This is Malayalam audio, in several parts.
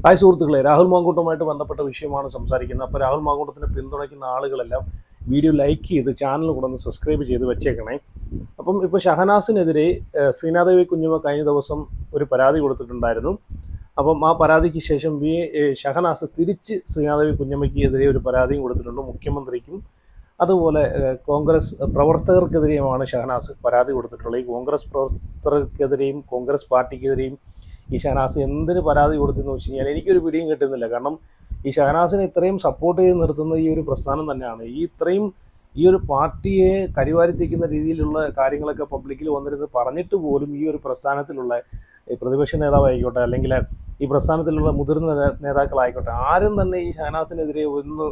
ഹായ് സുഹൃത്തുക്കളെ, രാഹുൽ മാങ്കൂട്ടവുമായിട്ട് ബന്ധപ്പെട്ട വിഷയമാണ് സംസാരിക്കുന്നത്. അപ്പോൾ രാഹുൽ മാങ്കൂട്ടത്തിനെ പിന്തുണയ്ക്കുന്ന ആളുകളെല്ലാം വീഡിയോ ലൈക്ക് ചെയ്ത് ചാനൽ കൂടെ ഒന്ന് സബ്സ്ക്രൈബ് ചെയ്ത് വെച്ചേക്കണേ. അപ്പം ഇപ്പോൾ ഷഹനാസിനെതിരെ ശ്രീനാദേവി കുഞ്ഞുമ്മ കഴിഞ്ഞ ദിവസം ഒരു പരാതി കൊടുത്തിട്ടുണ്ടായിരുന്നു. അപ്പം ആ പരാതിക്ക് ശേഷം ഷഹനാസ് തിരിച്ച് ശ്രീനാദേവി കുഞ്ഞമ്മയ്ക്ക് എതിരെ ഒരു പരാതിയും കൊടുത്തിട്ടുണ്ട്. മുഖ്യമന്ത്രിക്കും അതുപോലെ കോൺഗ്രസ് പ്രവർത്തകർക്കെതിരെയുമാണ് ഷഹനാസ് പരാതി കൊടുത്തിട്ടുള്ളത്. ഈ കോൺഗ്രസ് പ്രവർത്തകർക്കെതിരെയും കോൺഗ്രസ് പാർട്ടിക്കെതിരെയും ഈ ഷഹനാസ് എന്തിന് പരാതി കൊടുത്തെന്ന് വെച്ച് കഴിഞ്ഞാൽ എനിക്കൊരു പിടിയും കിട്ടുന്നില്ല. കാരണം ഈ ഷഹനാസിനെ ഇത്രയും സപ്പോർട്ട് ചെയ്ത് നിർത്തുന്ന ഈ ഒരു പ്രസ്ഥാനം തന്നെയാണ്. ഈ ഒരു പാർട്ടിയെ കരിവാരിത്തേക്കുന്ന രീതിയിലുള്ള കാര്യങ്ങളൊക്കെ പബ്ലിക്കിൽ വന്നിരുന്ന് പറഞ്ഞിട്ട് പോലും ഈ ഒരു പ്രസ്ഥാനത്തിലുള്ള പ്രതിപക്ഷ നേതാവായിക്കോട്ടെ, അല്ലെങ്കിൽ ഈ പ്രസ്ഥാനത്തിലുള്ള മുതിർന്ന നേതാക്കളായിക്കോട്ടെ, ആരും തന്നെ ഈ ഷഹനാസിനെതിരെ ഒന്ന്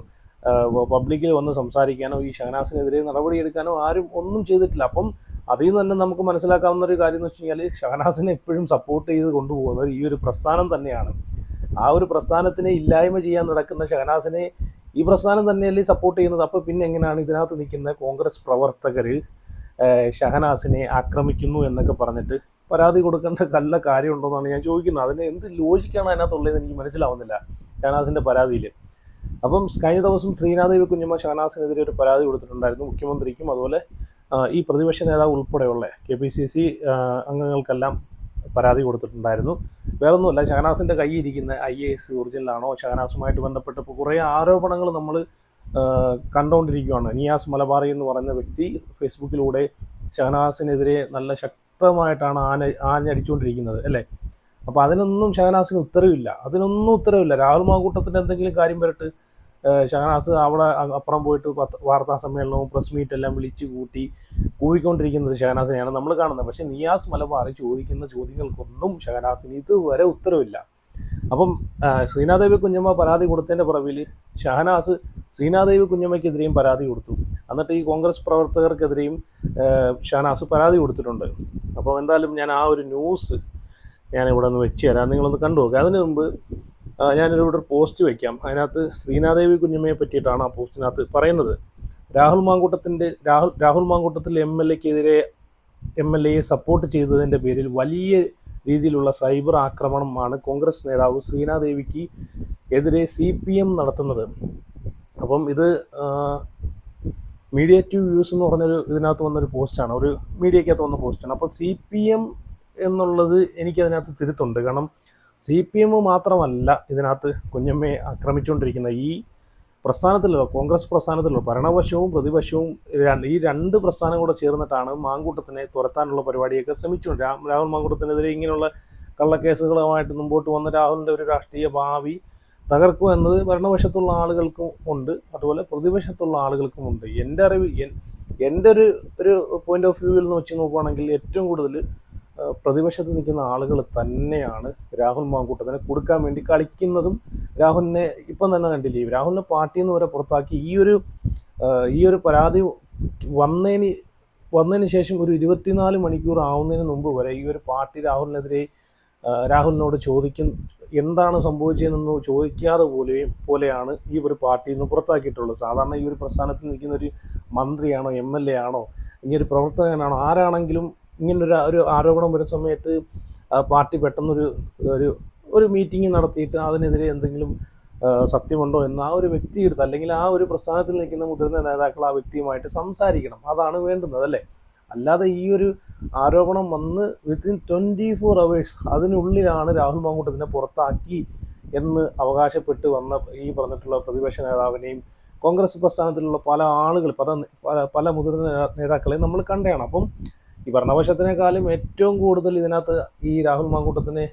പബ്ലിക്കിൽ വന്ന് സംസാരിക്കാനോ ഈ ഷഹനാസിനെതിരെ നടപടിയെടുക്കാനോ ആരും ഒന്നും ചെയ്തിട്ടില്ല. അപ്പം അതിൽ നിന്ന് തന്നെ നമുക്ക് മനസ്സിലാക്കാവുന്ന ഒരു കാര്യം എന്ന് വെച്ച് കഴിഞ്ഞാൽ ഷഹനാസിനെ എപ്പോഴും സപ്പോർട്ട് ചെയ്ത് കൊണ്ടുപോകുന്നത് ഈ ഒരു പ്രസ്ഥാനം തന്നെയാണ്. ആ ഒരു പ്രസ്ഥാനത്തിനെ ഇല്ലായ്മ ചെയ്യാൻ നടക്കുന്ന ഷഹനാസിനെ ഈ പ്രസ്ഥാനം തന്നെയല്ലേ സപ്പോർട്ട് ചെയ്യുന്നത്. അപ്പോൾ പിന്നെ എങ്ങനെയാണ് ഇതിനകത്ത് നിൽക്കുന്ന കോൺഗ്രസ് പ്രവർത്തകർ ഷഹനാസിനെ ആക്രമിക്കുന്നു എന്നൊക്കെ പറഞ്ഞിട്ട് പരാതി കൊടുക്കേണ്ട നല്ല കാര്യമുണ്ടോയെന്നാണ് ഞാൻ ചോദിക്കുന്നത്. അതിന് എന്ത് ലോജിക്കാണ് അതിനകത്തുള്ളതെന്ന് എനിക്ക് മനസ്സിലാവുന്നില്ല ഷഹനാസിൻ്റെ പരാതിയിൽ. അപ്പം കഴിഞ്ഞ ദിവസം ശ്രീനാദേവി കുഞ്ഞമ്മ ഷഹനാസിനെതിരെ ഒരു പരാതി കൊടുത്തിട്ടുണ്ടായിരുന്നു. മുഖ്യമന്ത്രിക്കും അതുപോലെ ഈ പ്രതിപക്ഷ നേതാവ് ഉൾപ്പെടെയുള്ള KPCC അംഗങ്ങൾക്കെല്ലാം പരാതി കൊടുത്തിട്ടുണ്ടായിരുന്നു. വേറൊന്നുമല്ല, ഷഹനാസിൻ്റെ കയ്യിരിക്കുന്ന IAS ഒറിജിനലാണോ, ഷഹനാസുമായിട്ട് ബന്ധപ്പെട്ട് ഇപ്പോൾ കുറേ ആരോപണങ്ങൾ നമ്മൾ കണ്ടുകൊണ്ടിരിക്കുകയാണ്. നിയാസ് മലബാറി എന്ന് പറയുന്ന വ്യക്തി ഫേസ്ബുക്കിലൂടെ ഷഹനാസിനെതിരെ നല്ല ശക്തമായിട്ടാണ് ആഞ്ഞടിച്ചുകൊണ്ടിരിക്കുന്നത് അല്ലേ. അപ്പോൾ അതിനൊന്നും ഷഹനാസിന് ഉത്തരവില്ല. രാഹുൽ മാങ്കൂട്ടത്തിൻ്റെ എന്തെങ്കിലും കാര്യം വരട്ട്, ഷഹനാസ് അവിടെ അപ്പുറം പോയിട്ട് വാർത്താ സമ്മേളനവും പ്രസ് മീറ്റ് എല്ലാം വിളിച്ചു കൂട്ടി കൂവിക്കൊണ്ടിരിക്കുന്നത് ഷഹനാസിനെയാണ് നമ്മൾ കാണുന്നത്. പക്ഷേ നിയാസ് മലബാറി ചോദിക്കുന്ന ചോദ്യങ്ങൾക്കൊന്നും ഷഹനാസിന് ഇതുവരെ ഉത്തരവില്ല. അപ്പം ശ്രീനാദേവി കുഞ്ഞമ്മ പരാതി കൊടുത്തതിൻ്റെ പുറകിൽ ഷഹനാസ് ശ്രീനാദേവി കുഞ്ഞമ്മയ്ക്കെതിരെയും പരാതി കൊടുത്തു. എന്നിട്ട് ഈ കോൺഗ്രസ് പ്രവർത്തകർക്കെതിരെയും ഷഹനാസ് പരാതി കൊടുത്തിട്ടുണ്ട്. അപ്പോൾ എന്തായാലും ഞാൻ ആ ഒരു ന്യൂസ് ഞാനിവിടെ ഒന്ന് വെച്ച് തരാം, നിങ്ങളൊന്ന് കണ്ടു നോക്കുക. അതിന് മുമ്പ് ഞാനിവിടെ ഒരു പോസ്റ്റ് വയ്ക്കാം. അതിനകത്ത് ശ്രീനാദേവി കുഞ്ഞമ്മയെ പറ്റിയിട്ടാണ് ആ പോസ്റ്റിനകത്ത് പറയുന്നത്. രാഹുൽ മാങ്കൂട്ടത്തിൽ MLAയെ സപ്പോർട്ട് ചെയ്തതിൻ്റെ പേരിൽ വലിയ രീതിയിലുള്ള സൈബർ ആക്രമണമാണ് കോൺഗ്രസ് നേതാവ് ശ്രീനാദേവിക്ക് എതിരെ CPM നടത്തുന്നത്. അപ്പം ഇത് മീഡിയേറ്റീവ് വ്യൂസ് എന്ന് പറഞ്ഞൊരു ഇതിനകത്ത് വന്നൊരു പോസ്റ്റാണ്, ഒരു മീഡിയക്കകത്ത് വന്ന പോസ്റ്റാണ്. അപ്പോൾ CPM എന്നുള്ളത് എനിക്കതിനകത്ത് തിരുത്തുണ്ട്. കാരണം CPM മാത്രമല്ല ഇതിനകത്ത് കുഞ്ഞമ്മയെ ആക്രമിച്ചുകൊണ്ടിരിക്കുന്ന ഈ പ്രസ്ഥാനത്തിലുള്ള കോൺഗ്രസ് പ്രസ്ഥാനത്തിലുള്ള ഭരണപക്ഷവും പ്രതിപക്ഷവും ഈ രണ്ട് പ്രസ്ഥാനം കൂടെ ചേർന്നിട്ടാണ് മാങ്കൂട്ടത്തിനെ തുരത്താനുള്ള പരിപാടിയൊക്കെ ശ്രമിച്ചുകൊണ്ട് രാഹുൽ മാങ്കൂട്ടത്തിനെതിരെ ഇങ്ങനെയുള്ള കള്ളക്കേസുകളുമായിട്ട് മുമ്പോട്ട് വന്ന രാഹുലിൻ്റെ ഒരു രാഷ്ട്രീയ ഭാവി തകർക്കും എന്നത് ഭരണപക്ഷത്തുള്ള ആളുകൾക്കും ഉണ്ട്, അതുപോലെ പ്രതിപക്ഷത്തുള്ള ആളുകൾക്കും ഉണ്ട്. എൻ്റെ ഒരു പോയിന്റ് ഓഫ് വ്യൂവിൽ നിന്ന് വെച്ച് നോക്കുകയാണെങ്കിൽ ഏറ്റവും കൂടുതൽ പ്രതിപക്ഷത്ത് നിൽക്കുന്ന ആളുകൾ തന്നെയാണ് രാഹുൽ മാങ്കൂട്ടത്തിനെ കൊടുക്കാൻ വേണ്ടി കളിക്കുന്നതും. രാഹുലിനെ ഇപ്പം തന്നെ കണ്ടില്ലേ, രാഹുലിനെ പാർട്ടിയിൽ നിന്ന് വരെ പുറത്താക്കി. ഈ ഒരു പരാതി വന്നതിന് ശേഷം ഒരു 24 മണിക്കൂർ ആവുന്നതിന് മുമ്പ് വരെ ഈ ഒരു പാർട്ടി രാഹുലിനോട് എന്താണ് സംഭവിച്ചതെന്ന് ചോദിക്കാതെ പോലെയാണ് ഈ ഒരു പാർട്ടിയിൽ നിന്ന് പുറത്താക്കിയിട്ടുള്ളത്. സാധാരണ ഈ ഒരു പ്രസ്ഥാനത്തിൽ നിൽക്കുന്ന ഒരു മന്ത്രിയാണോ MLA ആണോ ഇനി ഒരു പ്രവർത്തകനാണോ ആരാണെങ്കിലും ഇങ്ങനൊരു ആരോപണം വരുന്ന സമയത്ത് പാർട്ടി പെട്ടെന്നൊരു മീറ്റിംഗ് നടത്തിയിട്ട് അതിനെതിരെ എന്തെങ്കിലും സത്യമുണ്ടോ എന്ന് ആ ഒരു വ്യക്തി എടുത്ത്, അല്ലെങ്കിൽ ആ ഒരു പ്രസ്ഥാനത്തിൽ നിൽക്കുന്ന മുതിർന്ന നേതാക്കൾ ആ വ്യക്തിയുമായിട്ട് സംസാരിക്കണം. അതാണ് വേണ്ടുന്നത് അല്ലേ. അല്ലാതെ ഈ ഒരു ആരോപണം വന്ന് വിത്തിൻ 24 hours അതിനുള്ളിലാണ് രാഹുൽ മാങ്കൂട്ടത്തിനെ പുറത്താക്കി എന്ന് അവകാശപ്പെട്ട് വന്ന ഈ പറഞ്ഞിട്ടുള്ള പ്രതിപക്ഷ നേതാവിനെയും കോൺഗ്രസ് പ്രസ്ഥാനത്തിലുള്ള പല ആളുകൾ പല മുതിർന്ന നേതാക്കളെയും നമ്മൾ കണ്ടതാണ്. അപ്പം ഈ ഭരണപക്ഷത്തിനേക്കാളും ഏറ്റവും കൂടുതൽ ഇതിനകത്ത് ഈ രാഹുൽ മാങ്കൂട്ടത്തിനെ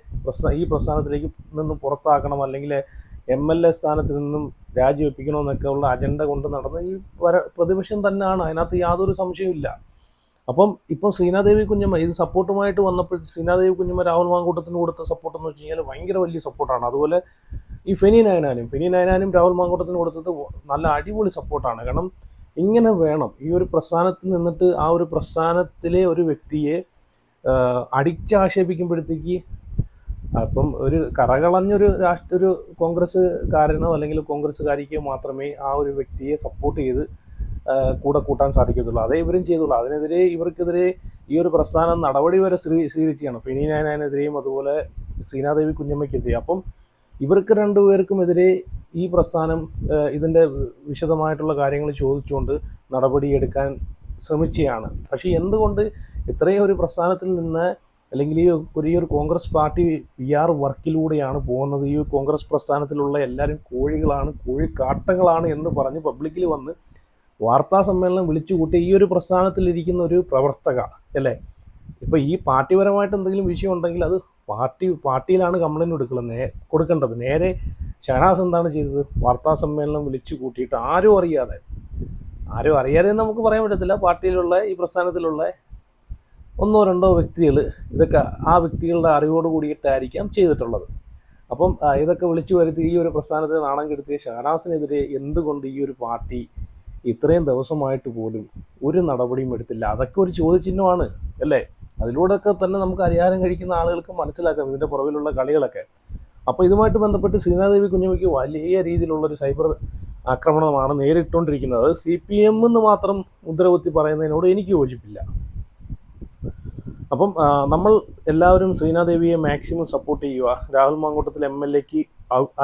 ഈ പ്രസ്ഥാനത്തിലേക്ക് നിന്നും പുറത്താക്കണം, അല്ലെങ്കിൽ MLA സ്ഥാനത്ത് നിന്നും രാജിവെപ്പിക്കണമെന്നൊക്കെ ഉള്ള അജണ്ട കൊണ്ട് നടന്ന ഈ പ്രതിപക്ഷം തന്നെയാണ്. അതിനകത്ത് യാതൊരു സംശയമില്ല. ഇപ്പം ശ്രീനാദേവി കുഞ്ഞമ്മ ഇത് സപ്പോർട്ടുമായിട്ട് വന്നപ്പോൾ ശ്രീനാദേവി കുഞ്ഞമ്മ രാഹുൽ മാങ്കൂട്ടത്തിന് കൊടുത്ത സപ്പോർട്ട് എന്ന് വെച്ച് കഴിഞ്ഞാൽ ഭയങ്കര വലിയ സപ്പോർട്ടാണ്. അതുപോലെ ഈ ഫെനി നയനാനും രാഹുൽ മാങ്കൂട്ടത്തിന് കൊടുത്തത് നല്ല അടിപൊളി സപ്പോർട്ടാണ്. കാരണം ഇങ്ങനെ വേണം. ഈ ഒരു പ്രസ്ഥാനത്തിൽ നിന്നിട്ട് ആ ഒരു പ്രസ്ഥാനത്തിലെ ഒരു വ്യക്തിയെ അടിച്ചാക്ഷേപിക്കുമ്പോഴത്തേക്ക് അപ്പം ഒരു കറകളഞ്ഞൊരു ഒരു കോൺഗ്രസ്സുകാരനോ അല്ലെങ്കിൽ കോൺഗ്രസ്സുകാരിക്കോ മാത്രമേ ആ ഒരു വ്യക്തിയെ സപ്പോർട്ട് ചെയ്ത് കൂടെ കൂട്ടാൻ സാധിക്കത്തുള്ളൂ. അതേ ഇവരും ചെയ്തുള്ളൂ. ഇവർക്കെതിരെ ഈ ഒരു പ്രസ്ഥാനം നടപടി വരെ സ്വീകരിക്കുകയാണ്. ഫെനി നയനാനെതിരെയും അതുപോലെ ശ്രീനാദേവി കുഞ്ഞമ്മയ്ക്കെതിരെയും. അപ്പം ഇവർക്ക് രണ്ടുപേർക്കുമെതിരെ ഈ പ്രസ്ഥാനം ഇതിൻ്റെ വിശദമായിട്ടുള്ള കാര്യങ്ങൾ ചോദിച്ചുകൊണ്ട് നടപടിയെടുക്കാൻ ശ്രമിച്ചതാണ്. പക്ഷേ എന്തുകൊണ്ട് ഇത്രയും ഒരു പ്രസ്ഥാനത്തിൽ നിന്ന്, അല്ലെങ്കിൽ ഈ ഒരു കോൺഗ്രസ് പാർട്ടി PR വർക്കിലൂടെയാണ് പോകുന്നത്, ഈ കോൺഗ്രസ് പ്രസ്ഥാനത്തിലുള്ള എല്ലാവരും കോഴികളാണ്, കോഴിക്കാട്ടങ്ങളാണ് എന്ന് പറഞ്ഞ് പബ്ലിക്കിൽ വന്ന് വാർത്താ സമ്മേളനം വിളിച്ചു കൂട്ടി ഈ ഒരു പ്രസ്ഥാനത്തിലിരിക്കുന്ന ഒരു പ്രവർത്തക അല്ലേ? ഇപ്പോൾ ഈ പാർട്ടിപരമായിട്ട് എന്തെങ്കിലും വിഷയം ഉണ്ടെങ്കിൽ അത് പാർട്ടിയിലാണ് കംപ്ലയിൻറ്റ് കൊടുക്കേണ്ടത്. നേരെ ഷഹനാസ് എന്താണ് ചെയ്തത്? വാർത്താ സമ്മേളനം വിളിച്ചു കൂട്ടിയിട്ട് ആരും അറിയാതെ നമുക്ക് പറയാൻ പറ്റത്തില്ല. പാർട്ടിയിലുള്ള ഈ പ്രസ്ഥാനത്തിലുള്ള ഒന്നോ രണ്ടോ വ്യക്തികൾ ഇതൊക്കെ ആ വ്യക്തികളുടെ അറിവോട് കൂടിയിട്ടായിരിക്കാം ചെയ്തിട്ടുള്ളത്. അപ്പം ഇതൊക്കെ വിളിച്ചു വരുത്തി ഈ ഒരു പ്രസ്ഥാനത്തെ നാണം കെടുത്തിയ ഷഹനാസിനെതിരെ എന്തുകൊണ്ട് ഈ ഒരു പാർട്ടി ഇത്രയും ദിവസമായിട്ട് പോലും ഒരു നടപടിയും എടുത്തില്ല? അതൊക്കെ ഒരു ചോദ്യചിഹ്നമാണ് അല്ലേ? അതിലൂടെയൊക്കെ തന്നെ നമുക്ക് പരിഹാരം കഴിക്കുന്ന ആളുകൾക്ക് മനസ്സിലാക്കാം ഇതിൻ്റെ പുറകിലുള്ള കളികളൊക്കെ. അപ്പോൾ ഇതുമായിട്ട് ബന്ധപ്പെട്ട് ശ്രീനാദേവി കുഞ്ഞമ്മയ്ക്ക് വലിയ രീതിയിലുള്ളൊരു സൈബർ ആക്രമണമാണ് നേരിട്ടുകൊണ്ടിരിക്കുന്നത്. CPM എന്ന് മാത്രം മുദ്രകുത്തി പറയുന്നതിനോട് എനിക്ക് യോജിപ്പില്ല. അപ്പം നമ്മൾ എല്ലാവരും ശ്രീനാദേവിയെ മാക്സിമം സപ്പോർട്ട് ചെയ്യുക. രാഹുൽ മാങ്കൂട്ടത്തിൽ MLAക്ക്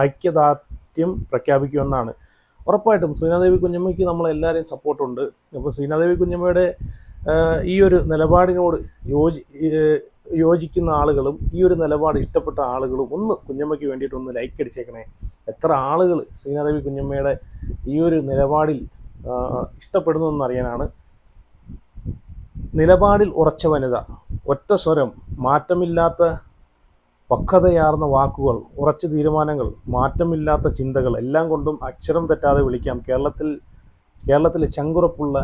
ഐക്യദാർഢ്യം പ്രഖ്യാപിക്കുമെന്നാണ്. ഉറപ്പായിട്ടും ശ്രീനാദേവി കുഞ്ഞമ്മയ്ക്ക് നമ്മളെല്ലാവരെയും സപ്പോർട്ടുണ്ട്. അപ്പോൾ ശ്രീനാദേവി കുഞ്ഞമ്മയുടെ ഈ ഒരു നിലപാടിനോട് യോജിക്കുന്ന ആളുകളും ഈ ഒരു നിലപാട് ഇഷ്ടപ്പെട്ട ആളുകളും ഒന്ന് കുഞ്ഞമ്മയ്ക്ക് വേണ്ടിയിട്ടൊന്ന് ലൈക്ക് അടിച്ചേക്കണേ. എത്ര ആളുകൾ ശ്രീനാദേവി കുഞ്ഞമ്മയുടെ ഈ ഒരു നിലപാടിൽ ഇഷ്ടപ്പെടുന്നു എന്നറിയാനാണ്. നിലപാടിൽ ഉറച്ച വനിത, ഒറ്റ സ്വരം, മാറ്റമില്ലാത്ത പക്വതയാർന്ന വാക്കുകൾ, ഉറച്ച തീരുമാനങ്ങൾ, മാറ്റമില്ലാത്ത ചിന്തകൾ, എല്ലാം കൊണ്ടും അക്ഷരം തെറ്റാതെ വിളിക്കാം കേരളത്തിലെ ചങ്കുറപ്പുള്ള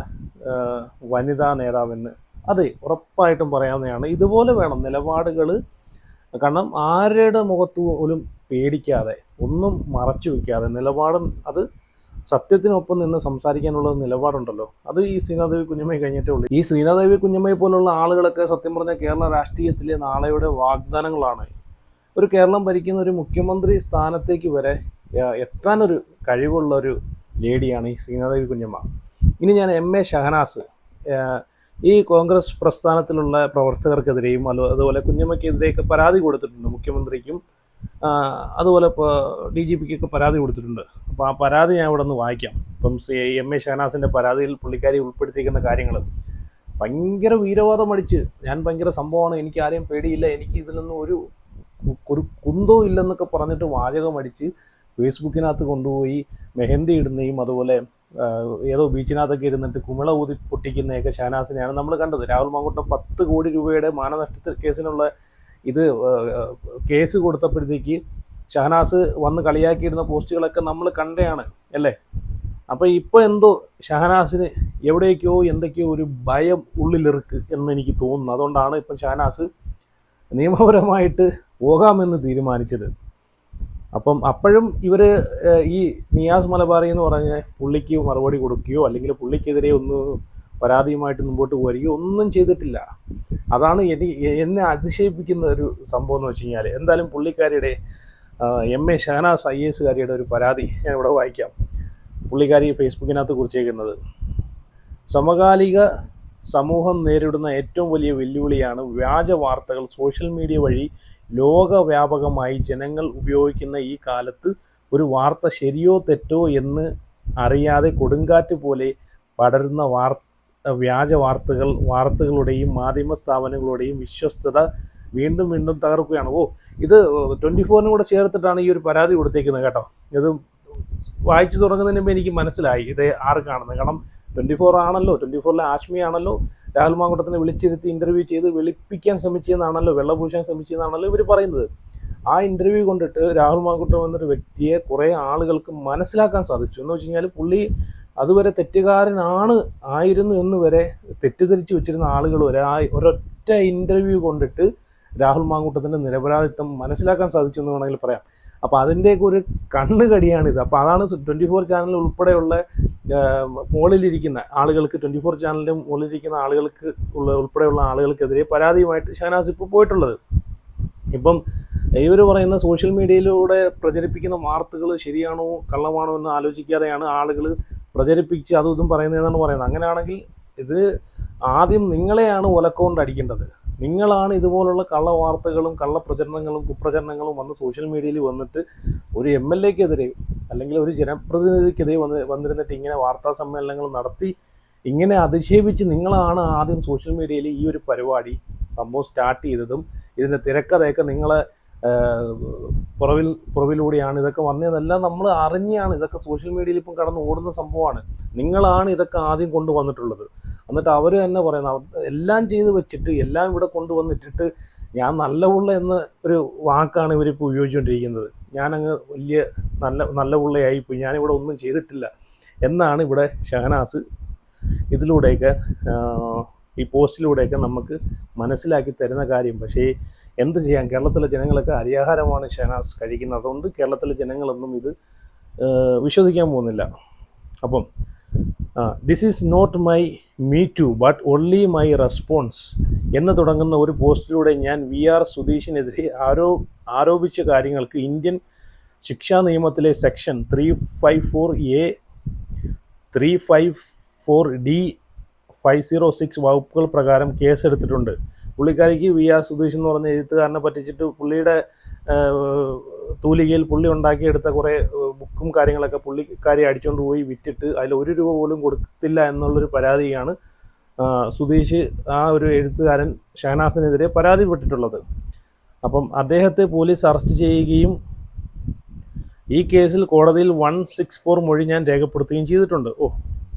വനിതാ നേതാവെന്ന്. അതെ, ഉറപ്പായിട്ടും പറയാവുന്നതാണ്. ഇതുപോലെ വേണം നിലപാടുകൾ. കാരണം ആരുടെ മുഖത്ത് പോലും പേടിക്കാതെ, ഒന്നും മറച്ചു വയ്ക്കാതെ നിലപാടും, അത് സത്യത്തിനൊപ്പം നിന്ന് സംസാരിക്കാനുള്ള നിലപാടുണ്ടല്ലോ, അത് ഈ ശ്രീനാദേവി കുഞ്ഞമ്മയെ കഴിഞ്ഞിട്ടേ ഉള്ളൂ. ഈ ശ്രീനാദേവി കുഞ്ഞമ്മയെ പോലുള്ള ആളുകളൊക്കെ സത്യം പറഞ്ഞാൽ കേരള രാഷ്ട്രീയത്തിലെ നാളെയുടെ വാഗ്ദാനങ്ങളാണ്. ഒരു കേരളം ഭരിക്കുന്ന ഒരു മുഖ്യമന്ത്രി സ്ഥാനത്തേക്ക് വരെ എത്താനൊരു കഴിവുള്ള ഒരു ലേഡിയാണ് ഈ ശ്രീനാദേവി കുഞ്ഞമ്മ. ഇനി ഞാൻ MA ഷഹനാസ് ഈ കോൺഗ്രസ് പ്രസ്ഥാനത്തിലുള്ള പ്രവർത്തകർക്കെതിരെയും അതുപോലെ കുഞ്ഞമ്മയ്ക്കെതിരെയൊക്കെ പരാതി കൊടുത്തിട്ടുണ്ട്. മുഖ്യമന്ത്രിക്കും അതുപോലെ DGPക്കൊക്കെ പരാതി കൊടുത്തിട്ടുണ്ട്. അപ്പോൾ ആ പരാതി ഞാൻ ഇവിടെ നിന്ന് വായിക്കാം. ഇപ്പം MA ഷഹനാസിൻ്റെ പരാതിയിൽ പുള്ളിക്കാരി ഉൾപ്പെടുത്തിയിരിക്കുന്ന കാര്യങ്ങൾ ഭയങ്കര വീരവാദം അടിച്ച്, ഞാൻ ഭയങ്കര സംഭവമാണ്, എനിക്ക് ആരെയും പേടിയില്ല, എനിക്ക് ഇതിലൊന്നും ഒരു കുന്തവും ഇല്ലെന്നൊക്കെ പറഞ്ഞിട്ട് വാചകം അടിച്ച് ഫേസ്ബുക്കിനകത്ത് കൊണ്ടുപോയി മെഹന്തി ഇടുന്നതും അതുപോലെ ഏതോ ബീച്ചിനകത്തൊക്കെ ഇരുന്നിട്ട് കുമിള ഊതി പൊട്ടിക്കുന്നതൊക്കെ ഷഹനാസിനെയാണ് നമ്മൾ കണ്ടത്. രാഹുൽ മാങ്കൂട്ടം 10 കോടി രൂപയുടെ മാനനഷ്ട കേസിനുള്ള കേസ് കൊടുത്തപ്പോഴത്തേക്ക് ഷഹനാസ് വന്ന് കളിയാക്കിയിരുന്ന പോസ്റ്റുകളൊക്കെ നമ്മൾ കണ്ടതാണ് അല്ലേ? അപ്പോൾ ഇപ്പോൾ എന്തോ ഷഹനാസിന് എവിടേക്കോ എന്തൊക്കെയോ ഒരു ഭയം ഉള്ളിലിറുക്ക് എന്ന് എനിക്ക് തോന്നുന്നു. അതുകൊണ്ടാണ് ഇപ്പം ഷഹനാസ് നിയമപരമായിട്ട് പോകാമെന്ന് തീരുമാനിച്ചത്. അപ്പം അപ്പോഴും ഇവർ ഈ നിയാസ് മലബാറി എന്ന് പറഞ്ഞ പുള്ളിക്ക് മറുപടി കൊടുക്കുകയോ അല്ലെങ്കിൽ പുള്ളിക്കെതിരെ ഒന്ന് പരാതിയുമായിട്ട് മുമ്പോട്ട് പോരുകയോ ഒന്നും ചെയ്തിട്ടില്ല. അതാണ് എന്നെ അതിശയിപ്പിക്കുന്ന ഒരു സംഭവം എന്ന് വെച്ച് കഴിഞ്ഞാൽ. എന്തായാലും പുള്ളിക്കാരിയുടെ MA ഷഹനാസ് IAS കാരിയുടെ ഒരു പരാതി ഞാൻ ഇവിടെ വായിക്കാം. പുള്ളിക്കാരി ഫേസ്ബുക്കിനകത്ത് കുറിച്ചേക്കുന്നത്, സമകാലിക സമൂഹം നേരിടുന്ന ഏറ്റവും വലിയ വെല്ലുവിളിയാണ് വ്യാജ വാർത്തകൾ. സോഷ്യൽ മീഡിയ വഴി ലോകവ്യാപകമായി ജനങ്ങൾ ഉപയോഗിക്കുന്ന ഈ കാലത്ത് ഒരു വാർത്ത ശരിയോ തെറ്റോ എന്ന് അറിയാതെ കൊടുങ്കാറ്റ് പോലെ പടരുന്ന വ്യാജ വാർത്തകളുടെയും മാധ്യമ സ്ഥാപനങ്ങളുടെയും വിശ്വസ്തത വീണ്ടും വീണ്ടും തകർക്കുകയാണ്. ഇത് 24-നും കൂടെ ചേർത്തിട്ടാണ് ഈ ഒരു പരാതി കൊടുത്തേക്കുന്നത് കേട്ടോ. ഇത് വായിച്ചു തുടങ്ങുന്നതിന് മുമ്പ് എനിക്ക് മനസ്സിലായി ഇത് ആർക്കാണെന്ന്. കാരണം 24 ആണല്ലോ, 24-ലെ ആശ്മിയാണല്ലോ രാഹുൽ മാങ്കൂട്ടത്തിനെ വിളിച്ചിരുത്തി ഇൻ്റർവ്യൂ ചെയ്ത് വെളുപ്പിക്കാൻ ശ്രമിച്ചതെന്നാണല്ലോ, വെള്ളപൂശാൻ ശ്രമിച്ചതെന്നാണല്ലോ ഇവർ പറയുന്നത്. ആ ഇൻ്റർവ്യൂ കൊണ്ടിട്ട് രാഹുൽ മാങ്കൂട്ടം എന്നൊരു വ്യക്തിയെ കുറേ ആളുകൾക്ക് മനസ്സിലാക്കാൻ സാധിച്ചു. എന്ന് വെച്ച് കഴിഞ്ഞാൽ പുള്ളി അതുവരെ ആയിരുന്നു എന്ന് വരെ തെറ്റിദ്ധരിച്ച് വെച്ചിരുന്ന ആളുകൾ വരെ ഒരൊറ്റ ഇൻ്റർവ്യൂ കൊണ്ടിട്ട് രാഹുൽ മാങ്കൂട്ടത്തിൻ്റെ നിരപരാധിത്വം മനസ്സിലാക്കാൻ സാധിച്ചു എന്ന് വേണമെങ്കിൽ പറയാം. അപ്പോൾ അതിൻ്റെയൊക്കെ ഒരു കണ്ണുകടിയാണിത്. അപ്പോൾ അതാണ് 24 ചാനൽ ഉൾപ്പെടെയുള്ള മുകളിലിരിക്കുന്ന ആളുകൾക്ക്, 24 ചാനലിൻ്റെ മുകളിലിരിക്കുന്ന ആളുകൾക്ക് ഉൾപ്പെടെയുള്ള ആളുകൾക്കെതിരെ പരാതിയുമായിട്ട് ഷഹനാസ് ഇപ്പോൾ പോയിട്ടുള്ളത്. ഇപ്പം ഇവർ പറയുന്ന സോഷ്യൽ മീഡിയയിലൂടെ പ്രചരിപ്പിക്കുന്ന വാർത്തകൾ ശരിയാണോ കള്ളമാണോ എന്ന് ആലോചിക്കാതെയാണ് ആളുകൾ പ്രചരിപ്പിച്ച് അതും ഇതും പറയുന്നതെന്നാണ് പറയുന്നത്. അങ്ങനെയാണെങ്കിൽ ഇത് ആദ്യം നിങ്ങളെയാണ് ഒലക്കൊണ്ട് അടിക്കേണ്ടത്. നിങ്ങളാണ് ഇതുപോലുള്ള കള്ള വാർത്തകളും കള്ളപ്രചരണങ്ങളും കുപ്രചരണങ്ങളും വന്ന് സോഷ്യൽ മീഡിയയിൽ വന്നിട്ട് ഒരു MLA-ക്കെതിരെ അല്ലെങ്കിൽ ഒരു ജനപ്രതിനിധിക്കെതിരെ വന്നിരുന്നിട്ട് ഇങ്ങനെ വാർത്താ സമ്മേളനങ്ങൾ നടത്തി ഇങ്ങനെ അധിക്ഷേപിച്ച് നിങ്ങളാണ് ആദ്യം സോഷ്യൽ മീഡിയയിൽ ഈ ഒരു പരിപാടി സംഭവം സ്റ്റാർട്ട് ചെയ്തതും ഇതിൻ്റെ തിരക്കഥയൊക്കെ നിങ്ങളെ പുറവിലൂടെയാണ് ഇതൊക്കെ വന്നതെല്ലാം നമ്മൾ അറിഞ്ഞാണ്. ഇതൊക്കെ സോഷ്യൽ മീഡിയയിൽ ഇപ്പം കടന്ന് ഓടുന്ന സംഭവമാണ്. നിങ്ങളാണ് ഇതൊക്കെ ആദ്യം കൊണ്ടുവന്നിട്ടുള്ളത്. എന്നിട്ട് അവർ തന്നെ പറയുന്നത് എല്ലാം ചെയ്ത് വെച്ചിട്ട് എല്ലാം ഇവിടെ കൊണ്ടുവന്നിട്ടിട്ട് ഞാൻ നല്ല പുള്ള എന്ന ഒരു വാക്കാണ് ഇവരിപ്പോൾ ഉപയോഗിച്ചുകൊണ്ടിരിക്കുന്നത്. ഞാനങ്ങ് വലിയ നല്ല പുള്ളയായിപ്പോയി, ഞാനിവിടെ ഒന്നും ചെയ്തിട്ടില്ല എന്നാണ് ഇവിടെ ഷഹനാസ് ഇതിലൂടെയൊക്കെ ഈ പോസ്റ്റിലൂടെയൊക്കെ നമുക്ക് മനസ്സിലാക്കി തരുന്ന കാര്യം. പക്ഷേ എന്ത് ചെയ്യാം, കേരളത്തിലെ ജനങ്ങളൊക്കെ അരിയാഹാരമാണ് ഷഹനാസ് കഴിക്കുന്നത്. അതുകൊണ്ട് കേരളത്തിലെ ജനങ്ങളൊന്നും ഇത് വിശ്വസിക്കാൻ പോകുന്നില്ല. അപ്പം this is not my me too but only my response എന്ന് തുടങ്ങുന്ന ഒരു പോസ്റ്റിലൂടെ ഞാൻ VR സുധീഷിനെതിരെ ആരോപിച്ച കാര്യങ്ങൾക്ക് ഇന്ത്യൻ ശിക്ഷാ നിയമത്തിലെ സെക്ഷൻ 354A 354D 506 വകുപ്പുകൾ പ്രകാരം കേസെടുത്തിട്ടുണ്ട്. പുള്ളിക്കാരിക്ക് VR സുധീഷ് എന്ന് പറഞ്ഞ എഴുത്തുകാരനെ പറ്റിച്ചിട്ട് പുള്ളിയുടെ തൂലികയിൽ പുള്ളി ഉണ്ടാക്കിയെടുത്ത കുറേ ബുക്കും കാര്യങ്ങളൊക്കെ പുള്ളിക്കാരി അടിച്ചുകൊണ്ട് പോയി വിറ്റിട്ട് അതിൽ ₹1 പോലും കൊടുത്തില്ല എന്നുള്ളൊരു പരാതിയാണ് സുധീഷ്, ആ ഒരു എഴുത്തുകാരൻ ഷഹനാസിനെതിരെ പരാതിപ്പെട്ടിട്ടുള്ളത്. അപ്പം അദ്ദേഹത്തെ പോലീസ് അറസ്റ്റ് ചെയ്യുകയും ഈ കേസിൽ കോടതിയിൽ 164 മൊഴി ഞാൻ രേഖപ്പെടുത്തുകയും ചെയ്തിട്ടുണ്ട്.